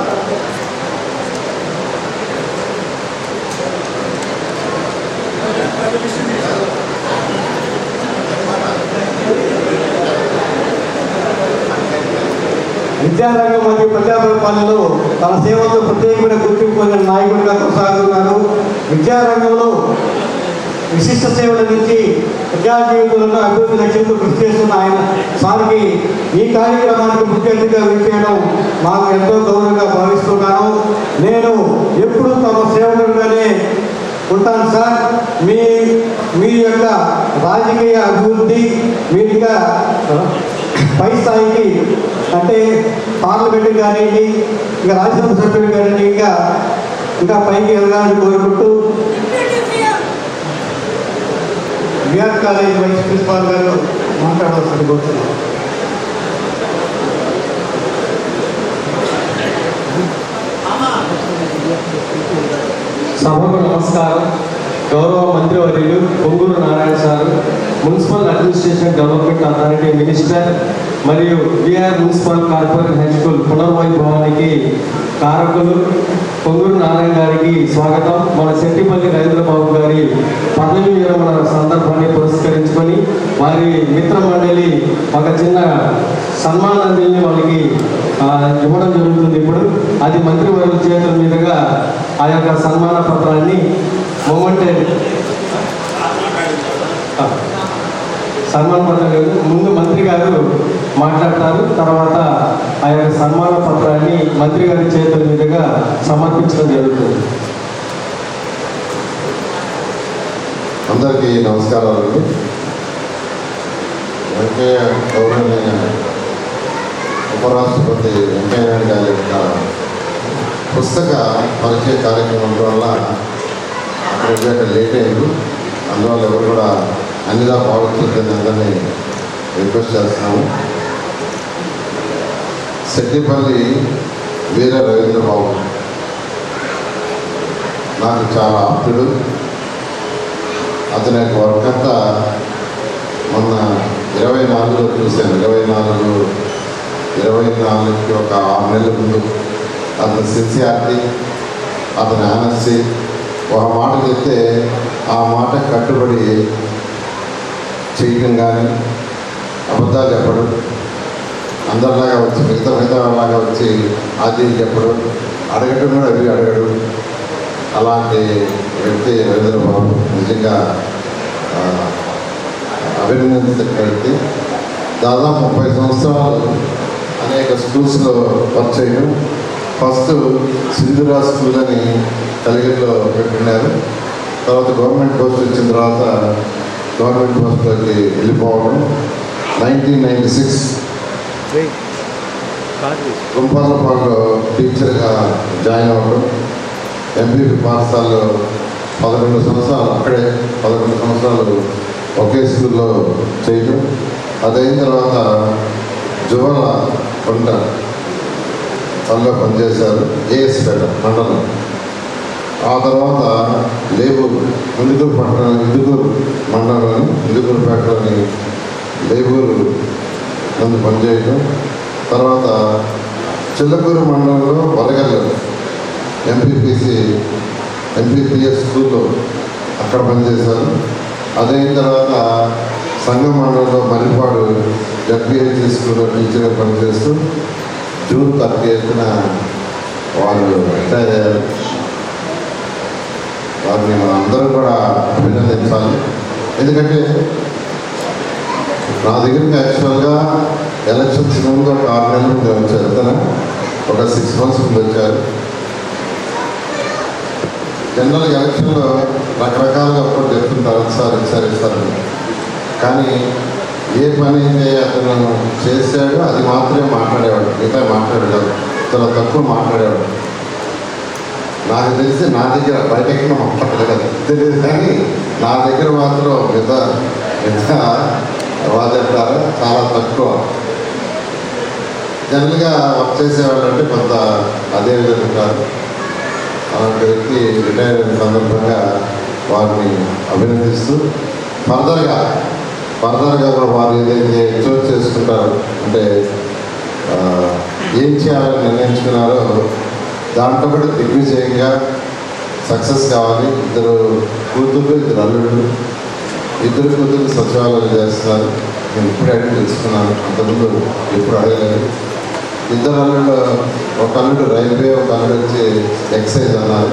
విద్యారంగం మరియు ప్రజాపరిపాలనలో తన సేవలతో ప్రత్యేకమైన గుర్తింపు పొందిన నాయకుడిగా కొనసాగుతున్నారు. విద్యారంగంలో విశిష్ట సేవల నుంచి ప్రజా జీవితంలో అభివృద్ధి లక్ష్యంతో కృషి చేస్తున్న ఆయన సార్కి ఈ కార్యక్రమానికి ముఖ్య అతిథిగా విచ్చేయడం మాకు ఎంతో గౌరవంగా భావిస్తున్నాను. నేను ఎప్పుడూ తమ సేవకుడిగానే ఉంటాను సార్. మీ యొక్క రాజకీయ అభివృద్ధి మీరుగా పై స్థాయికి, అంటే పార్లమెంటు కానివ్వండి, ఇంకా రాజ్యసభ సభ్యులు కానివ్వండి, ఇంకా పైకి వెళ్ళాలని కోరుకుంటూ బిఆర్ కాలేజ్ వైస్ ప్రిన్సిపాల్ గారు మాట్లాడవలసింది కోరుతున్నాను. సభకు నమస్కారం. గౌరవ మంత్రివర్యులు Ponguru Narayana sir, municipal administration development authority minister మరియు BR municipal corporate high school పునర్వైభవానికి కారకులు పొంగూరు నారాయణ గారికి స్వాగతం. మన శెట్టిపల్లి రవీంద్రబాబు గారి పదవి విరమణ సందర్భాన్ని పురస్కరించుకొని వారి మిత్ర మండలి ఒక చిన్న సన్మానాన్ని వాళ్ళకి ఇవ్వడం జరుగుతుంది. ఇప్పుడు అది మంత్రివర్యుల చేతుల మీదుగా ఆ యొక్క సన్మాన పత్రాన్ని సన్మాన పత్రం ముందు మంత్రి గారు మాట్లాడతారు. తర్వాత ఆ యొక్క సన్మాన పత్రాన్ని మంత్రి గారి చేతుల మీదుగా సమర్పించడం జరుగుతుంది. అందరికీ నమస్కారాలు. గౌరవనీయ ఉపరాష్ట్రపతి వెంకయ్య నాయుడు గారి యొక్క పుస్తక పరిచయ కార్యక్రమం వల్ల అక్కడ లేట్ అయింది. అందువల్ల ఎవరు కూడా అన్నిదా భావించలేదని అందరినీ రిక్వెస్ట్ చేస్తున్నాము. శెట్టిపల్లి వీర రవీంద్రబాబు నాకు చాలా ఆప్తుడు. అతని యొక్క వర్క్ అంతా మొన్న 24లో చూశాను. 24కి ఒక 6 నెలల ముందు అతని సిన్సియారిటీ, అతని ఆనెస్టీ, ఒక మాట చెప్తే ఆ మాట కట్టుబడి చేయడం కానీ, అబద్ధాలు చెప్పడం, అందరిలాగా వచ్చి మిగతా లాగా వచ్చి అది చెప్పడం, అడగడం కూడా అవి అడగడు. అలాంటి వ్యక్తి రవీంద్రబాబు నిజంగా అభినందించిన వ్యక్తి. దాదాపు 30 సంవత్సరాలు అనేక స్కూల్స్లో వర్క్ చేయడం. ఫస్ట్ సింధురా స్కూల్ అని కలిగిరిలో పెట్టినారు. తర్వాత గవర్నమెంట్ పోస్ట్ వచ్చిన తర్వాత గవర్నమెంట్ పోస్ట్లోకి వెళ్ళిపోవడం. 1996 గుంపాలపాడులో టీచర్గా జాయిన్ అవ్వడం. ఎంపీపీ పాఠశాలలో 11 సంవత్సరాలు అక్కడే 11 సంవత్సరాలు ఒకే స్కూల్లో చేయడం. అదైన తర్వాత జువల కొండ పనిలో పనిచేశారు, ఏఎస్పేట మండలం. ఆ తర్వాత లేబూరు ఇందుకూరు పట్టణం, ఇందుకూరు మండలంలోని ఇందుకూరుపేటలోని లేబూరు ముందు పనిచేయడం. తర్వాత చిల్లకూరు మండలంలో వరగల్లు ఎంపీపీఎస్ స్కూల్లో అక్కడ పనిచేశారు. అదైన తర్వాత సంఘం మండలంలో మరిపాడు జడ్పీహెచ్సి స్కూల్లో టీచర్గా పనిచేస్తూ జూన్ 30న వాళ్ళు రిటైర్ అయ్యారు. వారిని మనం అందరూ కూడా అభినందించాలి. ఎందుకంటే ఎందుకంటే నా దగ్గరికి యాక్చువల్గా ఎలక్షన్స్ ముందు ఒక 6 నెలల ముందు వచ్చారు కదా, ఒక 6 months ముందు వచ్చారు. జనరల్గా ఎలక్షన్లో రకరకాలుగా అప్పుడు చెప్తుంటారు ఇస్తారు. కానీ ఏ పని అయితే అతను చేశాడో అది మాత్రమే మాట్లాడేవాడు, మిగతా మాట్లాడేవాడు, చాలా తక్కువ మాట్లాడేవాడు. నాకు తెలిసి నా దగ్గర బయటకి తెలియదు, కానీ నా దగ్గర మాత్రం మిగతా వాదంటారు చాలా తక్కువ. జనరల్గా వర్క్ చేసేవాళ్ళు అంటే కొంత అదే విధంగా ఉంటారు. అలాంటి వ్యక్తి రిటైర్ అయిన సందర్భంగా వారిని అభినందిస్తూ ఫర్దర్గా కూడా వారు ఏదైతే చూస్ చేసుకుంటారు అంటే ఏం చేయాలని నిర్ణయించుకున్నారో దాంట్లో కూడా దిగ్విజయంగా సక్సెస్ కావాలి. 2 కూతుళ్ళు 2 అల్లుళ్ళు, 2 కూతుళ్ళు సచివాలయం చేస్తున్నారు. నేను ఇప్పుడు అడిగి తెలుసుకున్నాను, అంతకుముందు ఎప్పుడు అడగలేదు. 2 అల్లుళ్ళు, ఒక అల్లుడు రైల్వే, ఒక అల్లుడు వచ్చి ఎక్సైజ్ అన్నారు.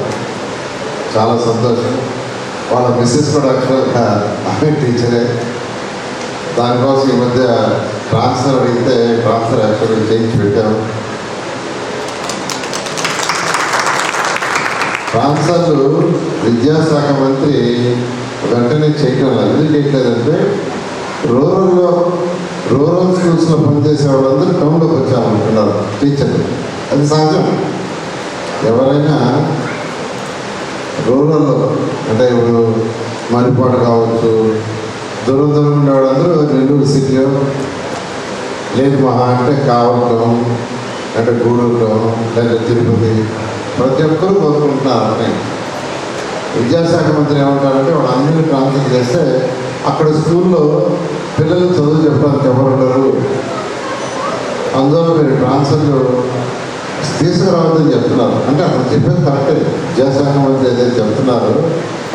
చాలా సంతోషం. వాళ్ళ మిస్సెస్ కూడా యాక్చువల్గా ఆమె టీచరే. దానికోసం ఈ మధ్య ట్రాన్స్ఫర్ అడిగితే ట్రాన్స్ఫర్ యాక్చువల్గా చేయించి పెట్టాము. ట్రాన్స్ఫర్లు విద్యాశాఖ మంత్రి వెంటనే చేయటం లేదు. ఎందుకు చేయట్లేదంటే రూరల్ స్కూల్స్లో పనిచేసే వాళ్ళందరూ టౌన్లోకి వచ్చామనుకున్నారు టీచర్లు. అది సహజం. ఎవరైనా రూరల్లో అంటే ఇప్పుడు మరిపాటు కావచ్చు, దూరం ఉండే వాళ్ళందరూ నెల్లూరు సిటీలో లేదు మహా అంటే కావటం, అంటే గూడూరులో లేదా తిరుపతి, ప్రతి ఒక్కరూ కోరుకుంటున్నారు. అని విద్యాశాఖ మంత్రి ఏమంటారంటే వాళ్ళందరినీ ట్రాన్స్ఫర్ చేస్తే అక్కడ స్కూల్లో పిల్లలు చదువు చెప్పడానికి ఎవరు ఉండరు, అందువల్ల మీరు ట్రాన్స్ఫర్లు తీసుకురావద్దని చెప్తున్నారు. అంటే అక్కడ చెప్పేది కరెక్టే. విద్యాశాఖ మంత్రి ఏదైతే చెప్తున్నారో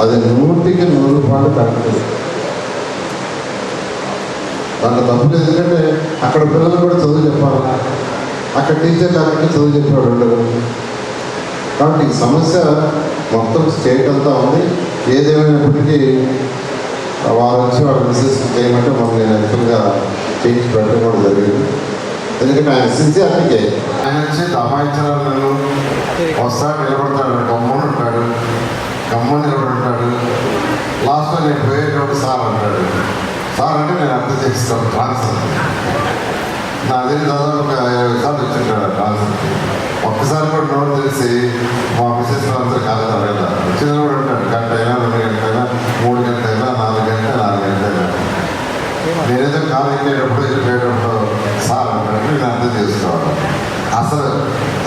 అది 100కి 100% కరెక్ట్. దాంట్లో తప్పులు. ఎందుకంటే అక్కడ పిల్లలు కూడా చదువు చెప్పాలి, అక్కడ టీచర్ కాబట్టి చదువు చెప్పేవాడు ఉండరు. కాబట్టి ఈ సమస్య మొత్తం స్టేట్ అంతా ఉంది. ఏదేమైనప్పటికీ వారు వచ్చి వాళ్ళ మిస్సెస్ చేయమంటే మనం నేను యాక్చువల్గా చేయించి పెట్టడం కూడా జరిగింది. ఎందుకంటే ఆయన సిన్సియారిటీకే ఆయన వచ్చి దమాయించాలను వస్తాడు, నిలబడతాడు, గమ్మని ఉంటాడు, నిలబడి లాస్ట్లో నేను పోయేటప్పుడు సార్ అంటాడు. సార్ అంటే నేను అర్థం చేస్తాను ట్రాన్స్ఫర్. నా దగ్గర దాదాపు ఒక 50 సార్లు వచ్చింటాడు ట్రాన్స్ఫర్కి. ఒక్కసారి కూడా నోరు తెలిసి మా మిసెస్ అందరూ కాలేదు అడగల. వచ్చిన కూడా ఉంటాడు, 1 గంట అయినా 2 గంటలైనా 3 గంటలైనా 4 గంటలైనా. నేనేదో కాలు ఎక్కేటప్పుడు వెళ్ళిపోయేటప్పుడు సార్ అంటే నేను అర్థం చేసుకోవాలి. అసలు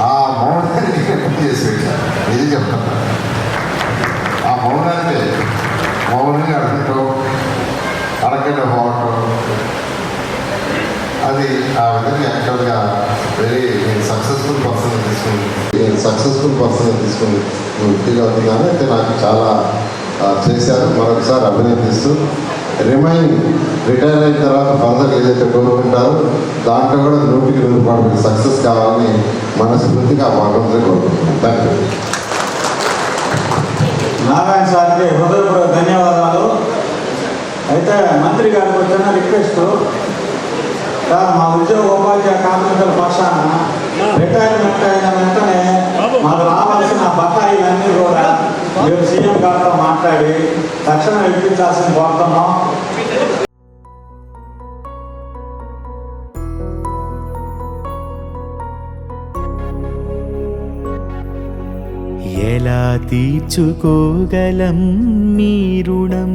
ఆ మౌనాన్ని ఎప్పుడు చేసి పెట్టాను, ఇది చెప్తాను. ఆ మౌనంగా అడగటం, అడగకుండా పోవటం, అది ఆ విధంగా యాక్చువల్గా వెరీ సక్సెస్ఫుల్ పర్సన్ తీసుకుని వృత్తిగా అవుతున్నాను. అయితే నాకు చాలా చేశారు. మరొకసారి అభినందిస్తూ రిటైర్ అయిన తర్వాత ఫర్దర్ ఏదైతే కోరుకుంటారో దాంట్లో కూడా 100కి 100% సక్సెస్ కావాలని మనస్ఫూర్తిగా ఆ భగవంతుని కోరుకుంటున్నాను. Thank you. నారాయణ సార్కి హృదయపూర్వక ధన్యవాదాలు. అయితే మంత్రి గారికి వచ్చిన రిక్వెస్ట్, మా ఉద్యోగ ఉపాధ్యాయ కార్మికుల పక్షాన రిటైర్మెంట్ అయిన వెంటనే మాకు రావాల్సిన బకాయిలన్నీ కూడా మీరు సీఎం గారితో మాట్లాడి తక్షణం ఇప్పించాల్సిన కోరుతున్నాం. ఎలా తీర్చుకోగలం మీ రుణం?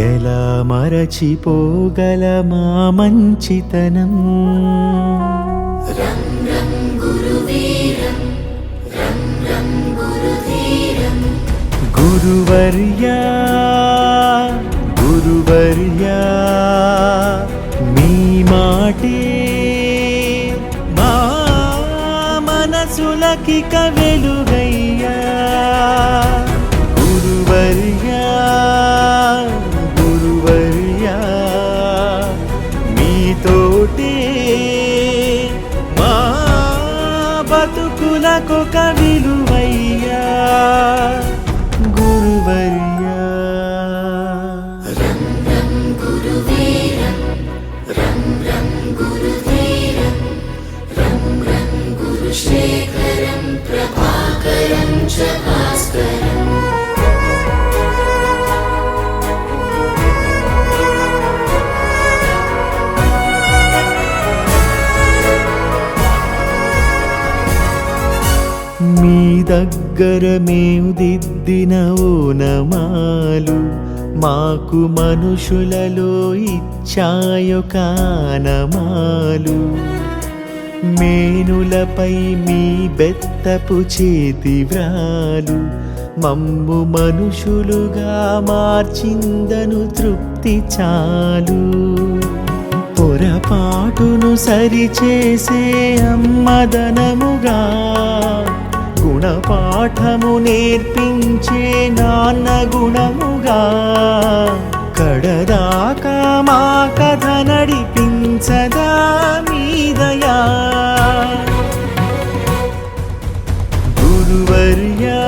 ఎలా మరచిపోగలమా మంచితనం? గురువర్యా గురువర్యా మీ మాటే మా మనసులకిక వెలుగయ్యా. గురువర్యా గురువర్యా మీతోటే మా బతుకుల విద్యకొక విలువయ్యా గురువర్యా. శేఖరం ప్రభాకరం చ భాస్కరం. మీ దగ్గర మేము దిద్దిన ఓనమాలు మాకు మనుషులలో ఇచ్చాయొకానమాలు. మేనులపై మీ బెత్తపు చేతి వ్రాలు మమ్ము మనుషులుగా మార్చిందను తృప్తి చాలు. పొరపాటును సరిచేసే అమ్మదనముగా గుణపాఠము నేర్పించే నాన్న గుణముగా కడదాకా మా కథ నడిపించదా మీదయా గురువర్యా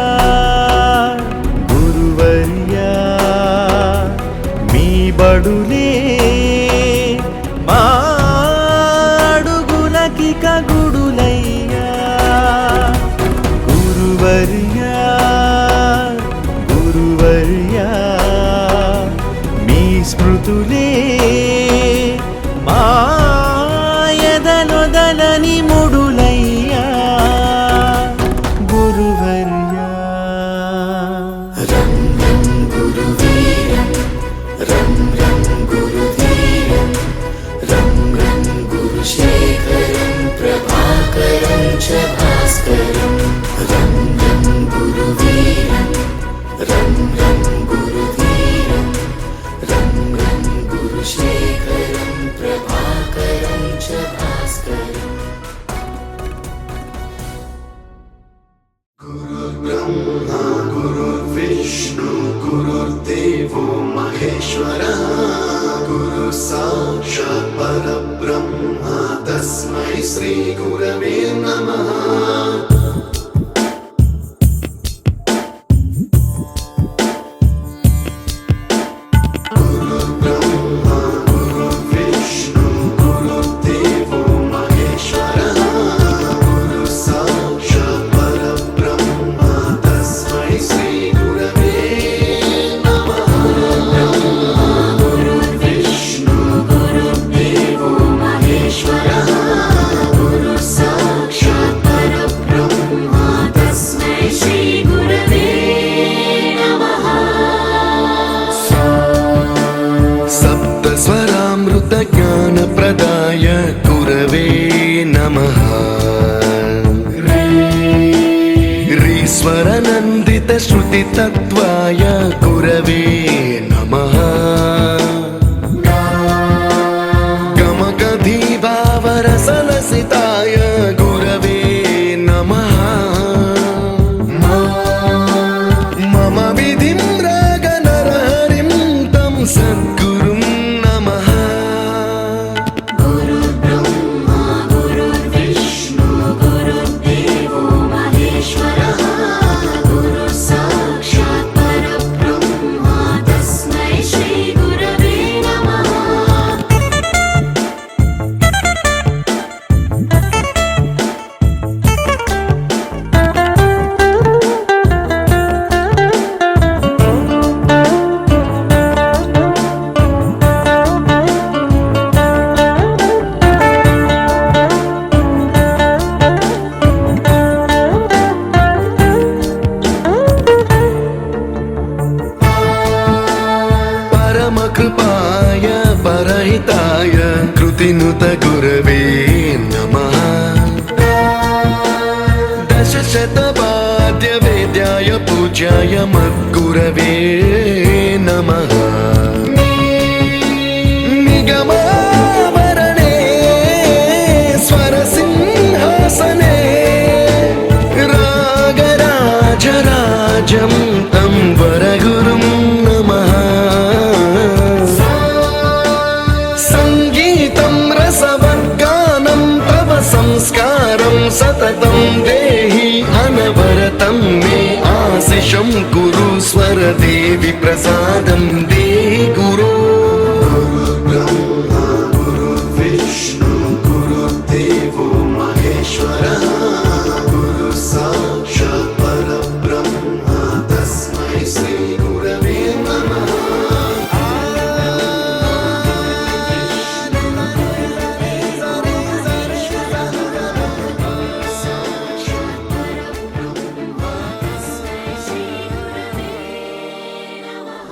గురువర్యా. మీ బడులే మాడుగులకిక గుడులయ్యా గురువర్యా గురువర్యా. మీ స్మృతులే మాయదనొదలని ముడులయ్యా గురువర్యా. రం రం గురువీరం రం రం గురుధీరం రం రం గురుశేఖరం ప్రభాకరం చ భాస్కరం. రం రం గురువీరం రం రం గురుధీరం రం రం గురుశేఖరం ప్రభాకరం చ భాస్కరం. గురుర్బ్రహ్మా గురుర్విష్ణు గురుర్దేవో మహేశ్వరః గురు సాక్షాత్ పరబ్రహ్మ తస్మై శ్రీ గురవే నమః. గురుర్బ్రహ్మా గురుర్విష్ణు గురుర్దేవో మహేశ్వరః గురు సాక్షాత్ పరబ్రహ్మ తస్మై శ్రీ గురవే నమః. గురుర్విష్ణు గురుర్దేవో మహేశ్వరః గురు సాక్షాత్ పరబ్రహ్మ తస్మై శ్రీ గురవే నమః. సప్త స్వరామృత జ్ఞాన ప్రదాయ గురవే నమః. రీస్వర నందిత శృతి తత్వాయ గురవే నమః. గమగధీభావరసలసితాయ గురవే నమః. మమ విధిం రాగనరహరిం తం సద్గురుం నమః. గురుర్బ్రహ్మా గురుర్విష్ణు గురుర్దేవో మహేశ్వరః గురు సాక్షాత్ పరబ్రహ్మ తస్మై శ్రీ గురవే నమః. పరమ కృపాయ పరహితాయ కృతినుత గురవే నమః. దశశతపాద్య వేద్యాయ పూజ్యాయ మద్గురవే నమః. నిగమావరణే స్వరసింహాసనే రాగరాజరాజం తం వరగురుం నమః. సంగీతం రసవద్గానం తవ సంస్కారం సతతం దేహి గురు స్వరదేవి ప్రసాదం దే గురు బ్రహ్మ గురు విష్ణు గురుదేవో మహేశ్వర గురు సాక్షాత్ పరబ్రహ్మ తస్మై శ్రీ గురవే నమః. శ్రీ గురవే నమః.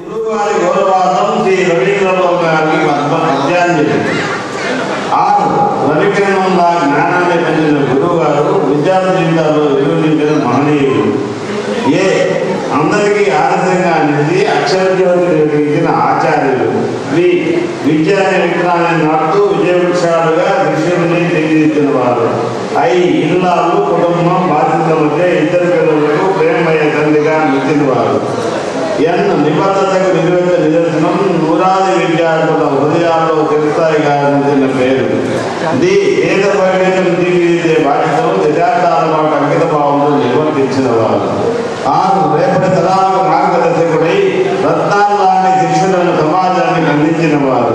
గురువారి గౌరవార్థం శ్రీ రవీంద్రబాబు గారికి పద్యాంజలి. 6 రవికిరణంల జ్ఞానాన్ని పెంచిన గురువు గారు విద్యార్థి జీవితాల్లో విలువనించిన మహనీయుడు. అందరికీ ఆదర్శంగా నిలిచి అక్షర జ్యోతి నిర్వహించిన ఆచార్యులు. విద్యాన్ని విజ్ఞానాన్ని నాటుతూ విజయవృక్షాలుగా దృశ్యుల్ని తీర్చిదిద్దిన వారు. ఇల్లాలు కుటుంబం బాధ్యతల మధ్య ఇద్దరు పిల్లలకు ప్రేమయ్య తండ్రిగా నిలిచిన వారు. నిబద్ధతకు నిదర్శనం నూరాది విద్యార్థుల హృదయాల్లో చిరస్థాయిగా నిలిచిన పేరు. పేద వైద్యం తీర్చిదిద్దే బాధ్యతను దశాబ్దాల పాటు అంకిత భావంలో నిర్వర్తించిన వారు. రేపటి తరాలకు మార్గదర్శకుడై రత్నాల్లాంటి శిక్షణను సమాజానికి అందించిన వారు.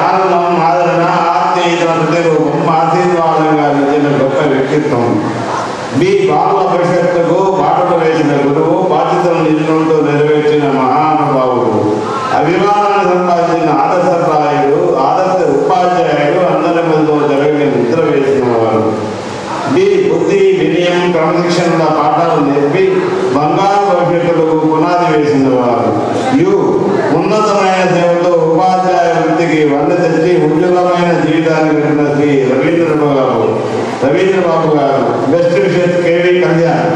ఆనందం, ఆదరణ, ఆత్మీయతల ప్రతిరూపం, ఆశీర్వాదంగా నిలిచిన గొప్ప వ్యక్తిత్వం. బాల భవిష్యత్తుకు బాటలు వేసిన గురువు, బాధ్యతలను నిజంతో నెరవేర్చిన మహానుభావుడు, అభిమానాన్ని సంపాదించిన ఆదర్శప్రాయుడు, ఆదర్శ ఉపాధ్యాయుడు, అందరి మధ్యలో జరగని నిద్ర వేసిన వారు. బుద్ధి, వినయం, క్రమశిక్షణ పాఠాలు నేర్పి బంగారు భవిష్యత్తులకు పునాది వేసిన వారు. ఉన్నతమైన సేవతో ఉపాధ్యాయ వృత్తికి వన్నె తెచ్చి ఉజ్వలమైన జీవితాన్ని పెట్టిన శ్రీ రవీంద్రబాబు గారు. Best wishes KV Kalyan.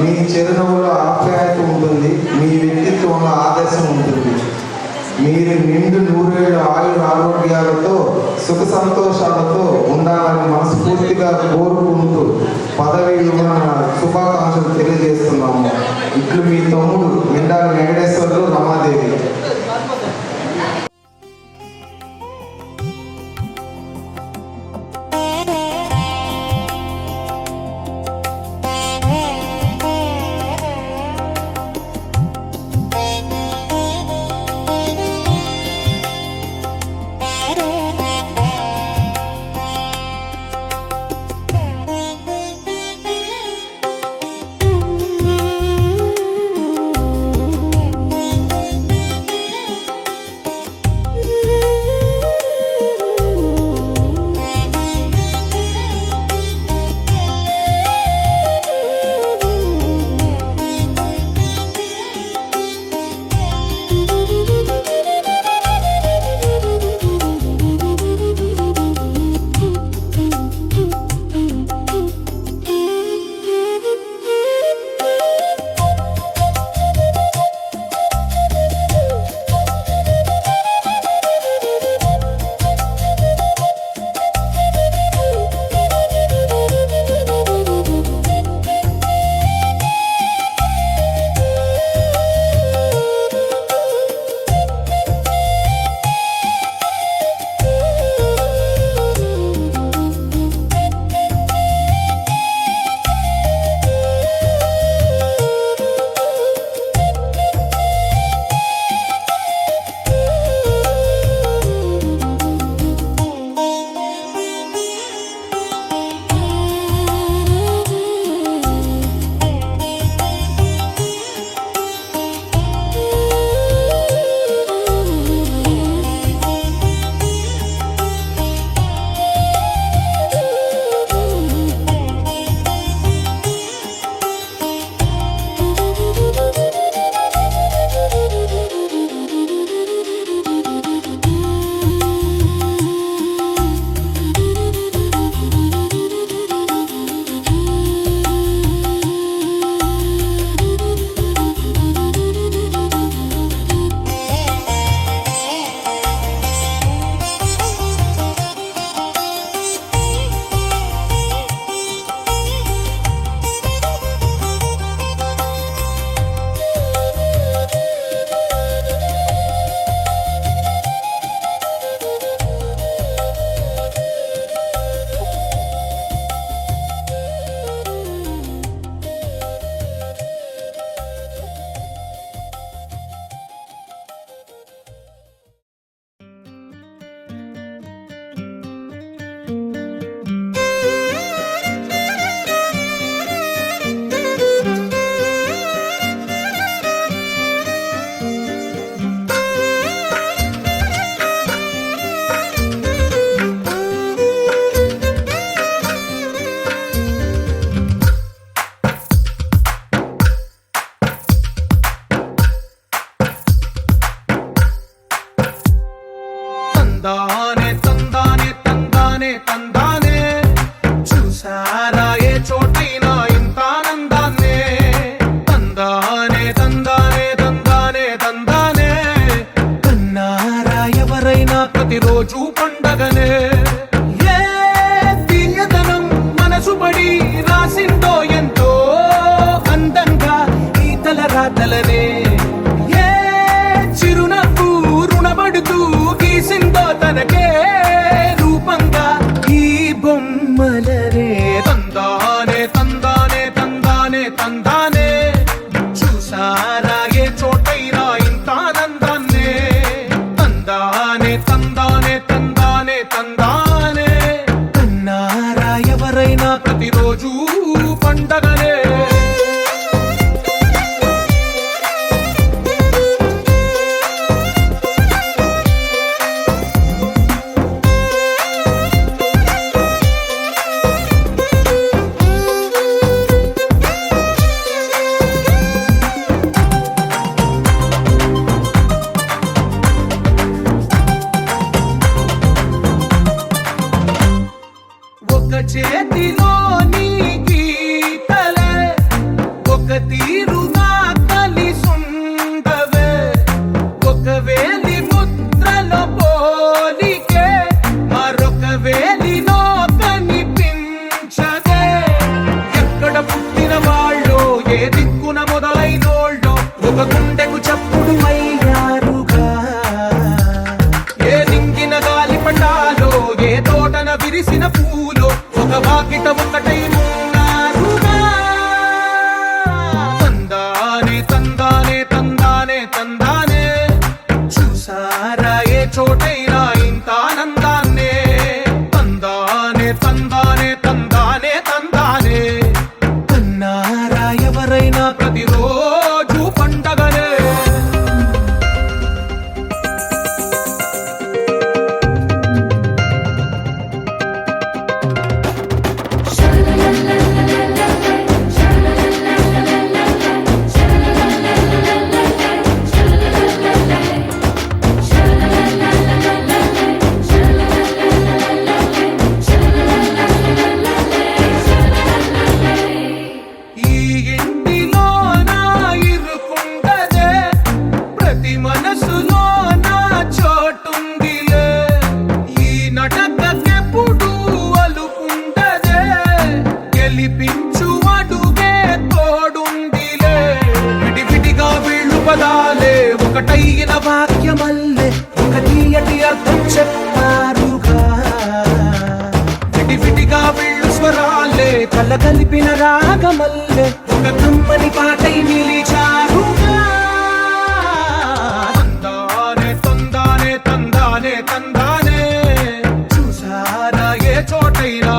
మీ చిరునవ్వులో ఆప్యాయత ఉంటుంది, మీ వ్యక్తిత్వంలో ఆదర్శం ఉంటుంది. మీరు నిండు నూరేళ్ళు ఆయుర ఆరోగ్యాలతో సుఖ సంతోషాలతో ఉండాలని మనస్ఫూర్తిగా కోరుకుంటూ పదవి విరమణ శుభాకాంక్షలు తెలియజేస్తున్నాము. ఇట్లు మీ తమ్ముడు మెండాల వెంకటేశ్వర్లు, రమాదేవి. తందానే తందానే తందానే తందానే చూసారా ఏ చోటైనా ఇంత ఆనందాన్నే తందానే తందానే తందానే తందానే కన్నారా ఎవరైనా ప్రతిరోజు పండగనే ఏ తీయదనం మనసు పడి రాసిందో ఎంతో అందంగా ఈ తలరాతలనే ఏ చిరునవ్వు రుణపడుతూ గీసిందో తనకే రూపంగా ఈ బొమ్మలనే తందానే తందానే తందానే తందానే చూసారా ఏ చోటైనా ఇంత ఆనందాన్నే తందానే తందానే తందానే తందానే కన్నారా ఎవరైనా ప్రతిరోజు పండగనే చేతిలో నీ గీతలే ఒక తీరుగా కలిసుండవే ఒక వేలి ముద్రలో పోలికే మరొక వేలిలో కనిపించదే ఎక్కడ పుట్టిన వాళ్ళో ఏ దిక్కున మొదలైనోళ్ళో ఒక గుండెకు చప్పుడు అయ్యారుగా ఏ నింగిన గాలి పటాలో ఏ తోటన విరిసిన పూలో ఒక వాకిట ఒకటై ఉన్నారుగా తందానే తందానే తందానే తందానే చూసారా ఏ చోటైనా ఇంత ఆనందాన్నే తందానే తందానే తందానే తందానే కన్నారా ఎవరైనా ప్రతిరోజు పండగనే ఈ ఇంటిలో నా ఇరుకుండదే ప్రతి మనసులో నా చోటుందిలే ఈ నటకెప్పుడు అలుకుండదే గెలిపించు అడుగే తోడుందిలే విడివిడిగా వీళ్ళు పదాలే ఒకటైన వాక్యమల్లే ఒక తీయటి అర్థం చెప్పారుగా విడివిడిగా వీళ్ళు స్వరాలే కల కలిపిన రాగమల్లే ఒక కమ్మని పాటై నిలిచారుగా తందానే తందానే తందానే తందానే చూసారా ఏ చోటైనా